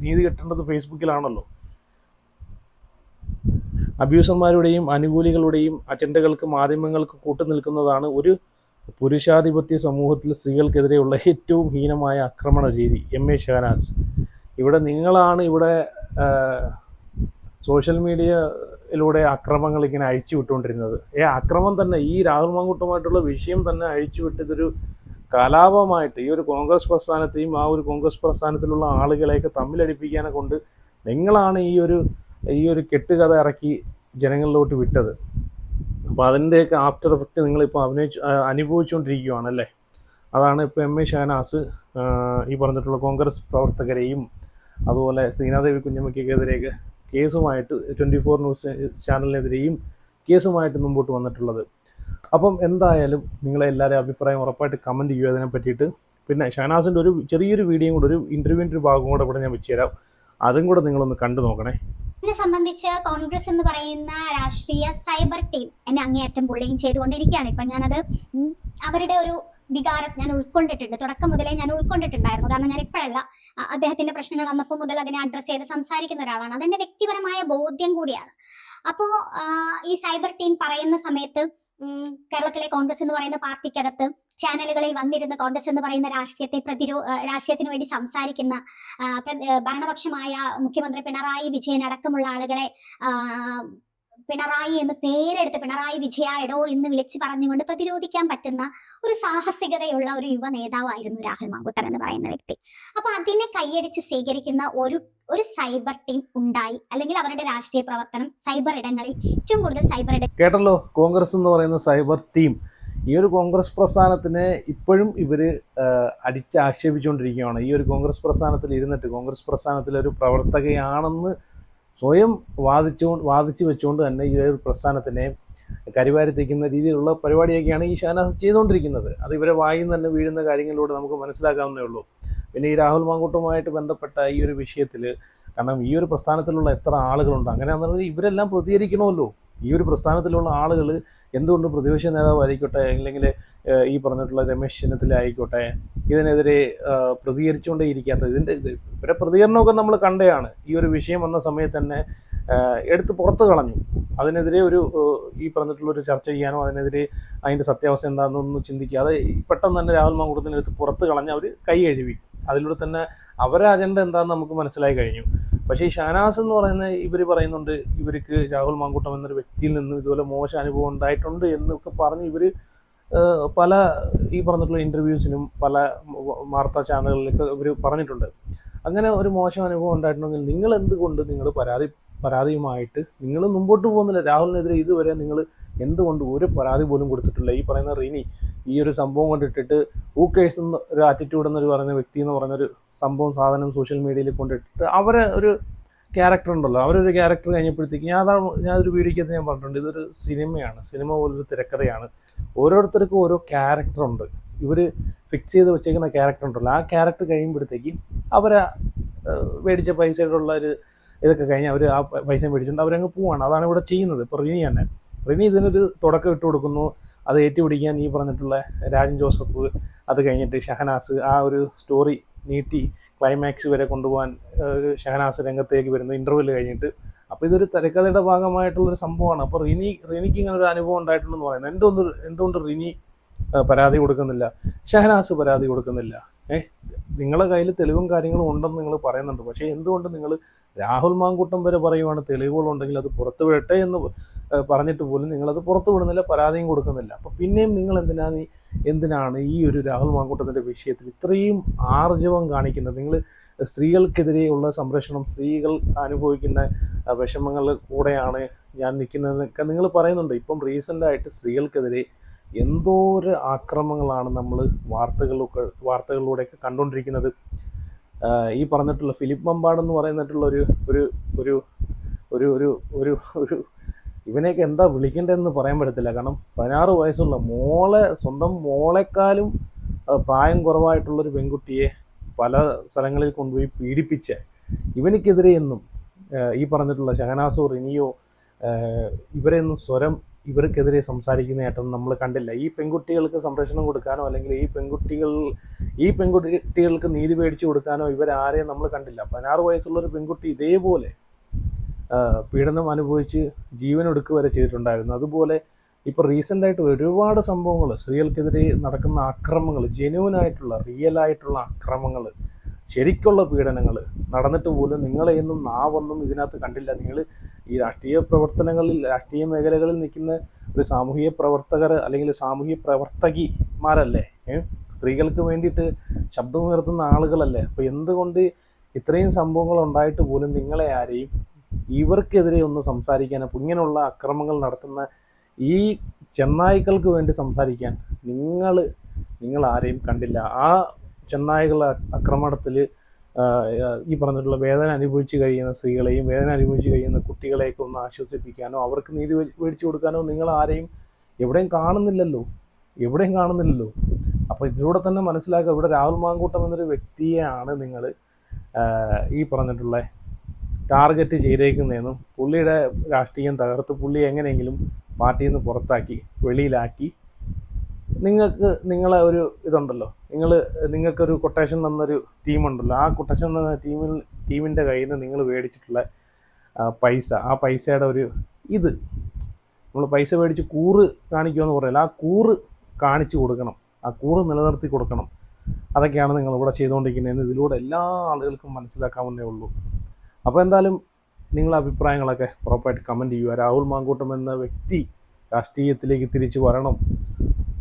നീതി കിട്ടേണ്ടത് ഫേസ്ബുക്കിലാണല്ലോ. അബ്യൂസർമാരുടെയും അനുകൂലികളുടെയും അജണ്ടകൾക്ക് മാധ്യമങ്ങൾക്ക് കൂട്ടുനിൽക്കുന്നതാണ് ഒരു പുരുഷാധിപത്യ സമൂഹത്തിൽ സ്ത്രീകൾക്കെതിരെയുള്ള ഏറ്റവും ഹീനമായ ആക്രമണ രീതി. MA ഷഹനാസ്, നിങ്ങളാണ് സോഷ്യൽ മീഡിയയിലൂടെ അക്രമങ്ങൾ ഇങ്ങനെ അഴിച്ചു വിട്ടുകൊണ്ടിരുന്നത്. അക്രമം തന്നെ, ഈ രാഹുൽ മാങ്കൂട്ടമായിട്ടുള്ള വിഷയം തന്നെ അഴിച്ചുവിട്ടതൊരു കലാപമായിട്ട് ഈ ഒരു കോൺഗ്രസ് പ്രസ്ഥാനത്തെയും ആ ഒരു കോൺഗ്രസ് പ്രസ്ഥാനത്തിലുള്ള ആളുകളെയൊക്കെ തമ്മിലടിപ്പിക്കാനെ കൊണ്ട് നിങ്ങളാണ് ഈ ഒരു കെട്ടുകഥ ഇറക്കി ജനങ്ങളിലോട്ട് വിട്ടത്. അപ്പോൾ അതിൻ്റെയൊക്കെ ആഫ്റ്റർ എഫക്റ്റ് നിങ്ങളിപ്പോൾ അനുഭവിച്ചുകൊണ്ടിരിക്കുകയാണല്ലേ. അതാണ് ഇപ്പോൾ MA ഷഹനാസ് ഈ പറഞ്ഞിട്ടുള്ള കോൺഗ്രസ് പ്രവർത്തകരെയും അതുപോലെ ശ്രീനാദേവി കുഞ്ഞമ്മയ്ക്കെതിരെയൊക്കെ കേസുമായിട്ട് 24 ന്യൂസ് ചാനലിനെതിരെയും കേസുമായിട്ട് മുമ്പോട്ട് വന്നിട്ടുള്ളത്. അപ്പം എന്തായാലും നിങ്ങളെല്ലാവരും അഭിപ്രായം ഉറപ്പായിട്ട് കമൻറ്റ് ചെയ്യുക അതിനെ പറ്റിയിട്ട്. പിന്നെ ഷഹനാസിൻ്റെ ഒരു ചെറിയൊരു വീഡിയോയും കൂടെ, ഒരു ഇൻ്റർവ്യൂവിൻ്റെ ഭാഗം കൂടെ ഇവിടെ ഞാൻ വെച്ച് തരാം. അതും കൂടെ നിങ്ങളൊന്ന് കണ്ടു നോക്കണേ. എന്നെ സംബന്ധിച്ച് കോൺഗ്രസ് എന്ന് പറയുന്ന രാഷ്ട്രീയ സൈബർ ടീം എന്നെ അങ്ങേയറ്റം ബുള്ളിങ് ചെയ്തുകൊണ്ടിരിക്കുകയാണ്. ഇപ്പം ഞാനത് അവരുടെ ഒരു വികാരം ഞാൻ ഉൾക്കൊണ്ടിട്ടുണ്ട്. തുടക്കം മുതലേ ഞാൻ ഉൾക്കൊണ്ടിട്ടുണ്ടായിരുന്നു. കാരണം ഞാൻ ഇപ്പോഴല്ല, അദ്ദേഹത്തിന്റെ പ്രശ്നങ്ങൾ വന്നപ്പോൾ മുതൽ അതിനെ അഡ്രസ്സ് ചെയ്ത് സംസാരിക്കുന്ന ഒരാളാണ്. അതെന്റെ വ്യക്തിപരമായ ബോധ്യം കൂടിയാണ്. അപ്പോൾ ഈ സൈബർ ടീം പറയുന്ന സമയത്ത് കേരളത്തിലെ കോൺഗ്രസ് എന്ന് പറയുന്ന പാർട്ടിക്കകത്ത് ചാനലുകളിൽ വന്നിരുന്ന കോൺഗ്രസ് എന്ന് പറയുന്ന രാഷ്ട്രീയത്തിന് വേണ്ടി സംസാരിക്കുന്ന ഭരണപക്ഷമായ മുഖ്യമന്ത്രി പിണറായി വിജയൻ അടക്കമുള്ള ആളുകളെ പിണറായി എന്ന് പേരെടുത്ത് പിണറായി വിജയ എടോ എന്ന് വിളിച്ച് പറഞ്ഞുകൊണ്ട് പ്രതിരോധിക്കാൻ പറ്റുന്ന ഒരു സാഹസികതയുള്ള ഒരു യുവ നേതാവായിരുന്നു രാഹുൽ മാങ്കൂട്ടർ എന്ന് പറയുന്ന വ്യക്തി. അപ്പൊ അതിനെ കൈയടിച്ച് സ്വീകരിക്കുന്ന ഒരു സൈബർ ടീം ഉണ്ടായി, അല്ലെങ്കിൽ അവരുടെ രാഷ്ട്രീയ പ്രവർത്തനം സൈബർ ഇടങ്ങളിൽ ഏറ്റവും കൂടുതൽ കേട്ടല്ലോ. കോൺഗ്രസ് എന്ന് പറയുന്ന സൈബർ ടീം ഈ ഒരു കോൺഗ്രസ് പ്രസ്ഥാനത്തിനെ ഇപ്പോഴും ഇവർ ആക്ഷേപിച്ചുകൊണ്ടിരിക്കുകയാണ്. ഈ ഒരു കോൺഗ്രസ് പ്രസ്ഥാനത്തിൽ ഇരുന്നിട്ട് കോൺഗ്രസ് പ്രസ്ഥാനത്തിലൊരു പ്രവർത്തകയാണെന്ന് സ്വയം വാദിച്ച് വെച്ചുകൊണ്ട് തന്നെ ഈ ഒരു പ്രസ്ഥാനത്തിനെ കരിവാരിത്തേക്കുന്ന രീതിയിലുള്ള പരിപാടിയൊക്കെയാണ് ഈ ഷഹനാസ് ചെയ്തുകൊണ്ടിരിക്കുന്നത്. അത് ഇവരെ വായിൽ നിന്ന് തന്നെ വീഴുന്ന കാര്യങ്ങളിലൂടെ നമുക്ക് മനസ്സിലാക്കാവുന്നേ ഉള്ളൂ. പിന്നെ ഈ രാഹുൽ മാങ്കൂട്ടവുമായിട്ട് ബന്ധപ്പെട്ട ഈ ഒരു വിഷയത്തിൽ, കാരണം ഈ ഒരു പ്രസ്ഥാനത്തിലുള്ള എത്ര ആളുകളുണ്ട്, അങ്ങനെയാണെന്നുണ്ടെങ്കിൽ ഇവരെല്ലാം പ്രതികരിക്കണമല്ലോ. ഈ ഒരു പ്രസ്ഥാനത്തിലുള്ള ആളുകൾ എന്തുകൊണ്ട് പ്രതിപക്ഷ നേതാവ് ആയിക്കോട്ടെ, അല്ലെങ്കിൽ ഈ പറഞ്ഞിട്ടുള്ള രമേശ് ചെന്നിത്തല ആയിക്കോട്ടെ, ഇതിനെതിരെ പ്രതികരിച്ചുകൊണ്ടേ ഇരിക്കാത്തത്. ഇവരെ പ്രതികരണമൊക്കെ നമ്മൾ കണ്ടതാണ്. ഈ ഒരു വിഷയം വന്ന സമയത്ത് തന്നെ എടുത്ത് പുറത്ത് കളഞ്ഞു. അതിനെതിരെ ഈ പറഞ്ഞിട്ടുള്ളൊരു ചർച്ച ചെയ്യാനോ അതിനെതിരെ അതിൻ്റെ സത്യാവസ്ഥ എന്താണെന്നൊന്നും ചിന്തിക്കാതെ പെട്ടെന്ന് തന്നെ രാഹുൽ മാങ്കൂട്ടത്തിനെടുത്ത് പുറത്ത് കളഞ്ഞ് അവർ കൈ കഴുകി. അതിലൂടെ തന്നെ അവരുടെ അജണ്ട എന്താണെന്ന് നമുക്ക് മനസ്സിലായി കഴിഞ്ഞു. പക്ഷേ ഈ ഷഹനാസ് എന്ന് പറയുന്ന ഇവർ പറയുന്നുണ്ട് ഇവർക്ക് രാഹുൽ മാങ്കൂട്ടം എന്നൊരു വ്യക്തിയിൽ നിന്ന് ഇതുപോലെ മോശം അനുഭവം ഉണ്ടായിട്ടുണ്ട് എന്നൊക്കെ പറഞ്ഞ് ഇവർ പല ഈ പറഞ്ഞിട്ടുള്ള ഇൻ്റർവ്യൂസിനും പല വാർത്താ ചാനലുകളിലൊക്കെ ഇവർ പറഞ്ഞിട്ടുണ്ട്. അങ്ങനെ ഒരു മോശം അനുഭവം ഉണ്ടായിട്ടുണ്ടെങ്കിൽ നിങ്ങൾ എന്തുകൊണ്ട് പരാതിയുമായിട്ട് നിങ്ങൾ മുമ്പോട്ട് പോകുന്നില്ല? രാഹുലിനെതിരെ ഇതുവരെ നിങ്ങൾ എന്തുകൊണ്ട് ഒരു പരാതി പോലും കൊടുത്തിട്ടില്ല? ഈ പറയുന്ന റിനി ഈ ഒരു സംഭവം കൊണ്ടിട്ടിട്ട് ഊക്കേഴ്സ് ഒരു ആറ്റിറ്റ്യൂഡ് എന്നൊരു പറയുന്ന വ്യക്തി എന്ന് പറയുന്നൊരു സാധനം സോഷ്യൽ മീഡിയയിൽ കൊണ്ടിട്ടിട്ട് അവരെ ഒരു ക്യാരക്ടർ ഉണ്ടല്ലോ, അവരൊരു ക്യാരക്ടർ കഴിഞ്ഞപ്പോഴത്തേക്ക് ഞാനൊരു വീഡിയോക്കകത്ത് ഞാൻ പറഞ്ഞിട്ടുണ്ട്, ഇതൊരു സിനിമയാണ്, സിനിമ പോലൊരു തിരക്കഥയാണ്. ഓരോരുത്തർക്കും ഓരോ ക്യാരക്ടറുണ്ട്. ഇവർ ഫിക്സ് ചെയ്ത് വെച്ചേക്കുന്ന ക്യാരക്ടർ ഉണ്ടല്ലോ, ആ ക്യാരക്ടർ കഴിയുമ്പോഴത്തേക്ക് അവരെ മേടിച്ച പൈസയോടുള്ള ഒരു ഇതൊക്കെ കഴിഞ്ഞ് അവർ ആ പൈസ മേടിച്ചിട്ടുണ്ട് അവരങ്ങ് പോവാണ്. അതാണ് ഇവിടെ ചെയ്യുന്നത്. ഇപ്പോൾ റിനി ഇതിനൊരു തുടക്കം ഇട്ട് കൊടുക്കുന്നു. അത് ഏറ്റുപിടിക്കാൻ ഈ പറഞ്ഞിട്ടുള്ള രാജൻ ജോസഫ്, അത് കഴിഞ്ഞിട്ട് ഷഹനാസ് ആ ഒരു സ്റ്റോറി നീട്ടി ക്ലൈമാക്സ് വരെ കൊണ്ടുപോകാൻ ഷഹനാസ് രംഗത്തേക്ക് വരുന്നു ഇൻ്റർവ്യൂവിൽ കഴിഞ്ഞിട്ട്. അപ്പോൾ ഇതൊരു തിരക്കഥയുടെ ഭാഗമായിട്ടുള്ളൊരു സംഭവമാണ്. അപ്പോൾ റിനിക്ക് ഇങ്ങനെ ഒരു അനുഭവം ഉണ്ടായിട്ടുണ്ടെന്ന് പറയുന്നത്. എന്തുകൊണ്ട് റിനി പരാതി കൊടുക്കുന്നില്ല, ഷഹനാസ് പരാതി കൊടുക്കുന്നില്ല? നിങ്ങളുടെ കയ്യിൽ തെളിവും കാര്യങ്ങളും ഉണ്ടെന്ന് നിങ്ങൾ പറയുന്നുണ്ട്. പക്ഷേ എന്തുകൊണ്ട് നിങ്ങൾ രാഹുൽ മാങ്കൂട്ടം വരെ പറയുവാണ് തെളിവുകളുണ്ടെങ്കിൽ അത് പുറത്ത് വിടട്ടെ എന്ന് പറഞ്ഞിട്ട് പോലും നിങ്ങളത് പുറത്ത് വിടുന്നില്ല, പരാതിയും കൊടുക്കുന്നില്ല. അപ്പോൾ പിന്നെയും നിങ്ങൾ എന്തിനാണ് ഈ ഒരു രാഹുൽ മാങ്കൂട്ടത്തിൻ്റെ വിഷയത്തിൽ ഇത്രയും ആർജവം കാണിക്കുന്നത്? നിങ്ങൾ സ്ത്രീകൾക്കെതിരെയുള്ള സംരക്ഷണം, സ്ത്രീകൾ അനുഭവിക്കുന്ന വിഷമങ്ങൾ കൂടെയാണ് ഞാൻ നിൽക്കുന്നതെന്നൊക്കെ നിങ്ങൾ പറയുന്നുണ്ട്. ഇപ്പം റീസെൻ്റായിട്ട് സ്ത്രീകൾക്കെതിരെ എന്തോരം ആക്രമണങ്ങളാണ് നമ്മൾ വാർത്തകളിലൂടെയൊക്കെ കണ്ടുകൊണ്ടിരിക്കുന്നത്. ഈ പറഞ്ഞിട്ടുള്ള ഫിലിപ്പ് മമ്പാട് എന്ന് പറയുന്നിട്ടുള്ള ഒരു ഒരു ഒരു ഒരു ഒരു ഒരു ഒരു ഇവനെയൊക്കെ എന്താ വിളിക്കേണ്ടതെന്ന് പറയാൻ പറ്റത്തില്ല. കാരണം 16 വയസ്സുള്ള സ്വന്തം മോളെക്കാളും പ്രായം കുറവായിട്ടുള്ളൊരു പെൺകുട്ടിയെ പല സ്ഥലങ്ങളിൽ കൊണ്ടുപോയി പീഡിപ്പിച്ച ഇവനിക്കെതിരെ എന്നും ഈ പറഞ്ഞിട്ടുള്ള ഷഹനാസോ, റിനിയോ ഇവരെയൊന്നും ഇവർക്കെതിരെ സംസാരിക്കുന്നതായിട്ടൊന്നും നമ്മൾ കണ്ടില്ല. ഈ പെൺകുട്ടികൾക്ക് സംരക്ഷണം കൊടുക്കാനോ അല്ലെങ്കിൽ ഈ പെൺകുട്ടികൾക്ക് നീതി മേടിച്ചു കൊടുക്കാനോ ഇവരാരെയും നമ്മൾ കണ്ടില്ല. 16 വയസ്സുള്ളൊരു പെൺകുട്ടി ഇതേപോലെ പീഡനം അനുഭവിച്ച് ജീവനൊടുക്കുക വരെ ചെയ്തിട്ടുണ്ടായിരുന്നു. അതുപോലെ ഇപ്പോൾ റീസെൻ്റായിട്ട് ഒരുപാട് സംഭവങ്ങൾ സ്ത്രീകൾക്കെതിരെ നടക്കുന്ന ആക്രമണങ്ങൾ, ജെന്യൂനായിട്ടുള്ള റിയലായിട്ടുള്ള ആക്രമണങ്ങൾ, ശരിക്കുള്ള പീഡനങ്ങൾ നടന്നിട്ട് പോലും നിങ്ങളെയൊന്നും നാവൊന്നും ഇതിനകത്ത് കണ്ടില്ല. നിങ്ങൾ ഈ രാഷ്ട്രീയ പ്രവർത്തനങ്ങളിൽ, രാഷ്ട്രീയ മേഖലകളിൽ നിൽക്കുന്ന ഒരു സാമൂഹിക പ്രവർത്തകർ അല്ലെങ്കിൽ സാമൂഹിക പ്രവർത്തകിമാരല്ലേ, സ്ത്രീകൾക്ക് വേണ്ടിയിട്ട് ശബ്ദമുയർത്തുന്ന ആളുകളല്ലേ. അപ്പോൾ എന്തുകൊണ്ട് ഇത്രയും സംഭവങ്ങൾ ഉണ്ടായിട്ട് പോലും നിങ്ങളെ ആരെയും ഇവർക്കെതിരെ ഒന്ന് സംസാരിക്കാൻ, ഇങ്ങനെയുള്ള അക്രമങ്ങൾ നടത്തുന്ന ഈ ചെന്നായ്ക്കൾക്ക് വേണ്ടി സംസാരിക്കാൻ നിങ്ങൾ ആരെയും കണ്ടില്ല. ആ ചെന്നായ്ക്കളുടെ ആക്രമണത്തിൽ ഈ പറഞ്ഞിട്ടുള്ള വേദന അനുഭവിച്ച് കഴിയുന്ന സ്ത്രീകളെയും വേദന അനുഭവിച്ച് കഴിയുന്ന കുട്ടികളെയൊക്കെ ഒന്ന് ആശ്വസിപ്പിക്കാനോ അവർക്ക് നീതി മേടിച്ചു കൊടുക്കാനോ നിങ്ങൾ ആരെയും എവിടെയും കാണുന്നില്ലല്ലോ. അപ്പോൾ ഇതിലൂടെ തന്നെ മനസ്സിലാക്കുക, ഇവിടെ രാഹുൽ മാങ്കൂട്ടം എന്നൊരു വ്യക്തിയെയാണ് നിങ്ങൾ ഈ പറഞ്ഞിട്ടുള്ള ടാർഗറ്റ് ചെയ്തേക്കുന്നതെന്നും പുള്ളിയുടെ രാഷ്ട്രീയം തകർത്ത് പുള്ളി എങ്ങനെയെങ്കിലും പാർട്ടിയിൽ നിന്ന് പുറത്താക്കി വെളിയിലാക്കി നിങ്ങളെ ഒരു ഇതുണ്ടല്ലോ, നിങ്ങൾക്കൊരു കൊട്ടേഷൻ തന്നൊരു ടീമുണ്ടല്ലോ, ആ കൊട്ടേഷൻ തന്ന ടീമിൻ്റെ കയ്യിൽ നിന്ന് നിങ്ങൾ മേടിച്ചിട്ടുള്ള പൈസ, ആ പൈസയുടെ ഒരു നമ്മൾ പൈസ മേടിച്ച് കൂറ് കാണിക്കുമെന്ന് പറയില്ല, ആ കൂറ് കാണിച്ചു കൊടുക്കണം, ആ കൂറ് നിലനിർത്തി കൊടുക്കണം. അതൊക്കെയാണ് നിങ്ങളിവിടെ ചെയ്തുകൊണ്ടിരിക്കുന്നതെന്ന് ഇതിലൂടെ എല്ലാ ആളുകൾക്കും മനസ്സിലാക്കാവുന്നേ ഉള്ളൂ. അപ്പോൾ എന്തായാലും നിങ്ങളുടെ അഭിപ്രായങ്ങളൊക്കെ ഉറപ്പായിട്ട് കമൻറ്റ് ചെയ്യുക. രാഹുൽ മാങ്കൂട്ടം എന്ന വ്യക്തി രാഷ്ട്രീയത്തിലേക്ക് തിരിച്ചു വരണം,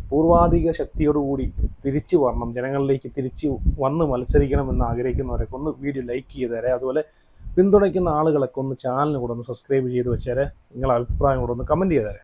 പൂർവാധിക ശക്തിയോടുകൂടി തിരിച്ചു വരണം, ജനങ്ങളിലേക്ക് തിരിച്ചു വന്ന് മത്സരിക്കണമെന്ന് ആഗ്രഹിക്കുന്നവരൊക്കെ ഒന്ന് വീഡിയോ ലൈക്ക് ചെയ്ത് തരാം. അതുപോലെ പിന്തുണയ്ക്കുന്ന ആളുകളൊക്കെ ഒന്ന് ചാനലിന് കൂടെ ഒന്ന് സബ്സ്ക്രൈബ് ചെയ്ത് വെച്ചേരെ, നിങ്ങളുടെ അഭിപ്രായം കൂടെ ഒന്ന് കമൻറ്റ് ചെയ്തേരെ.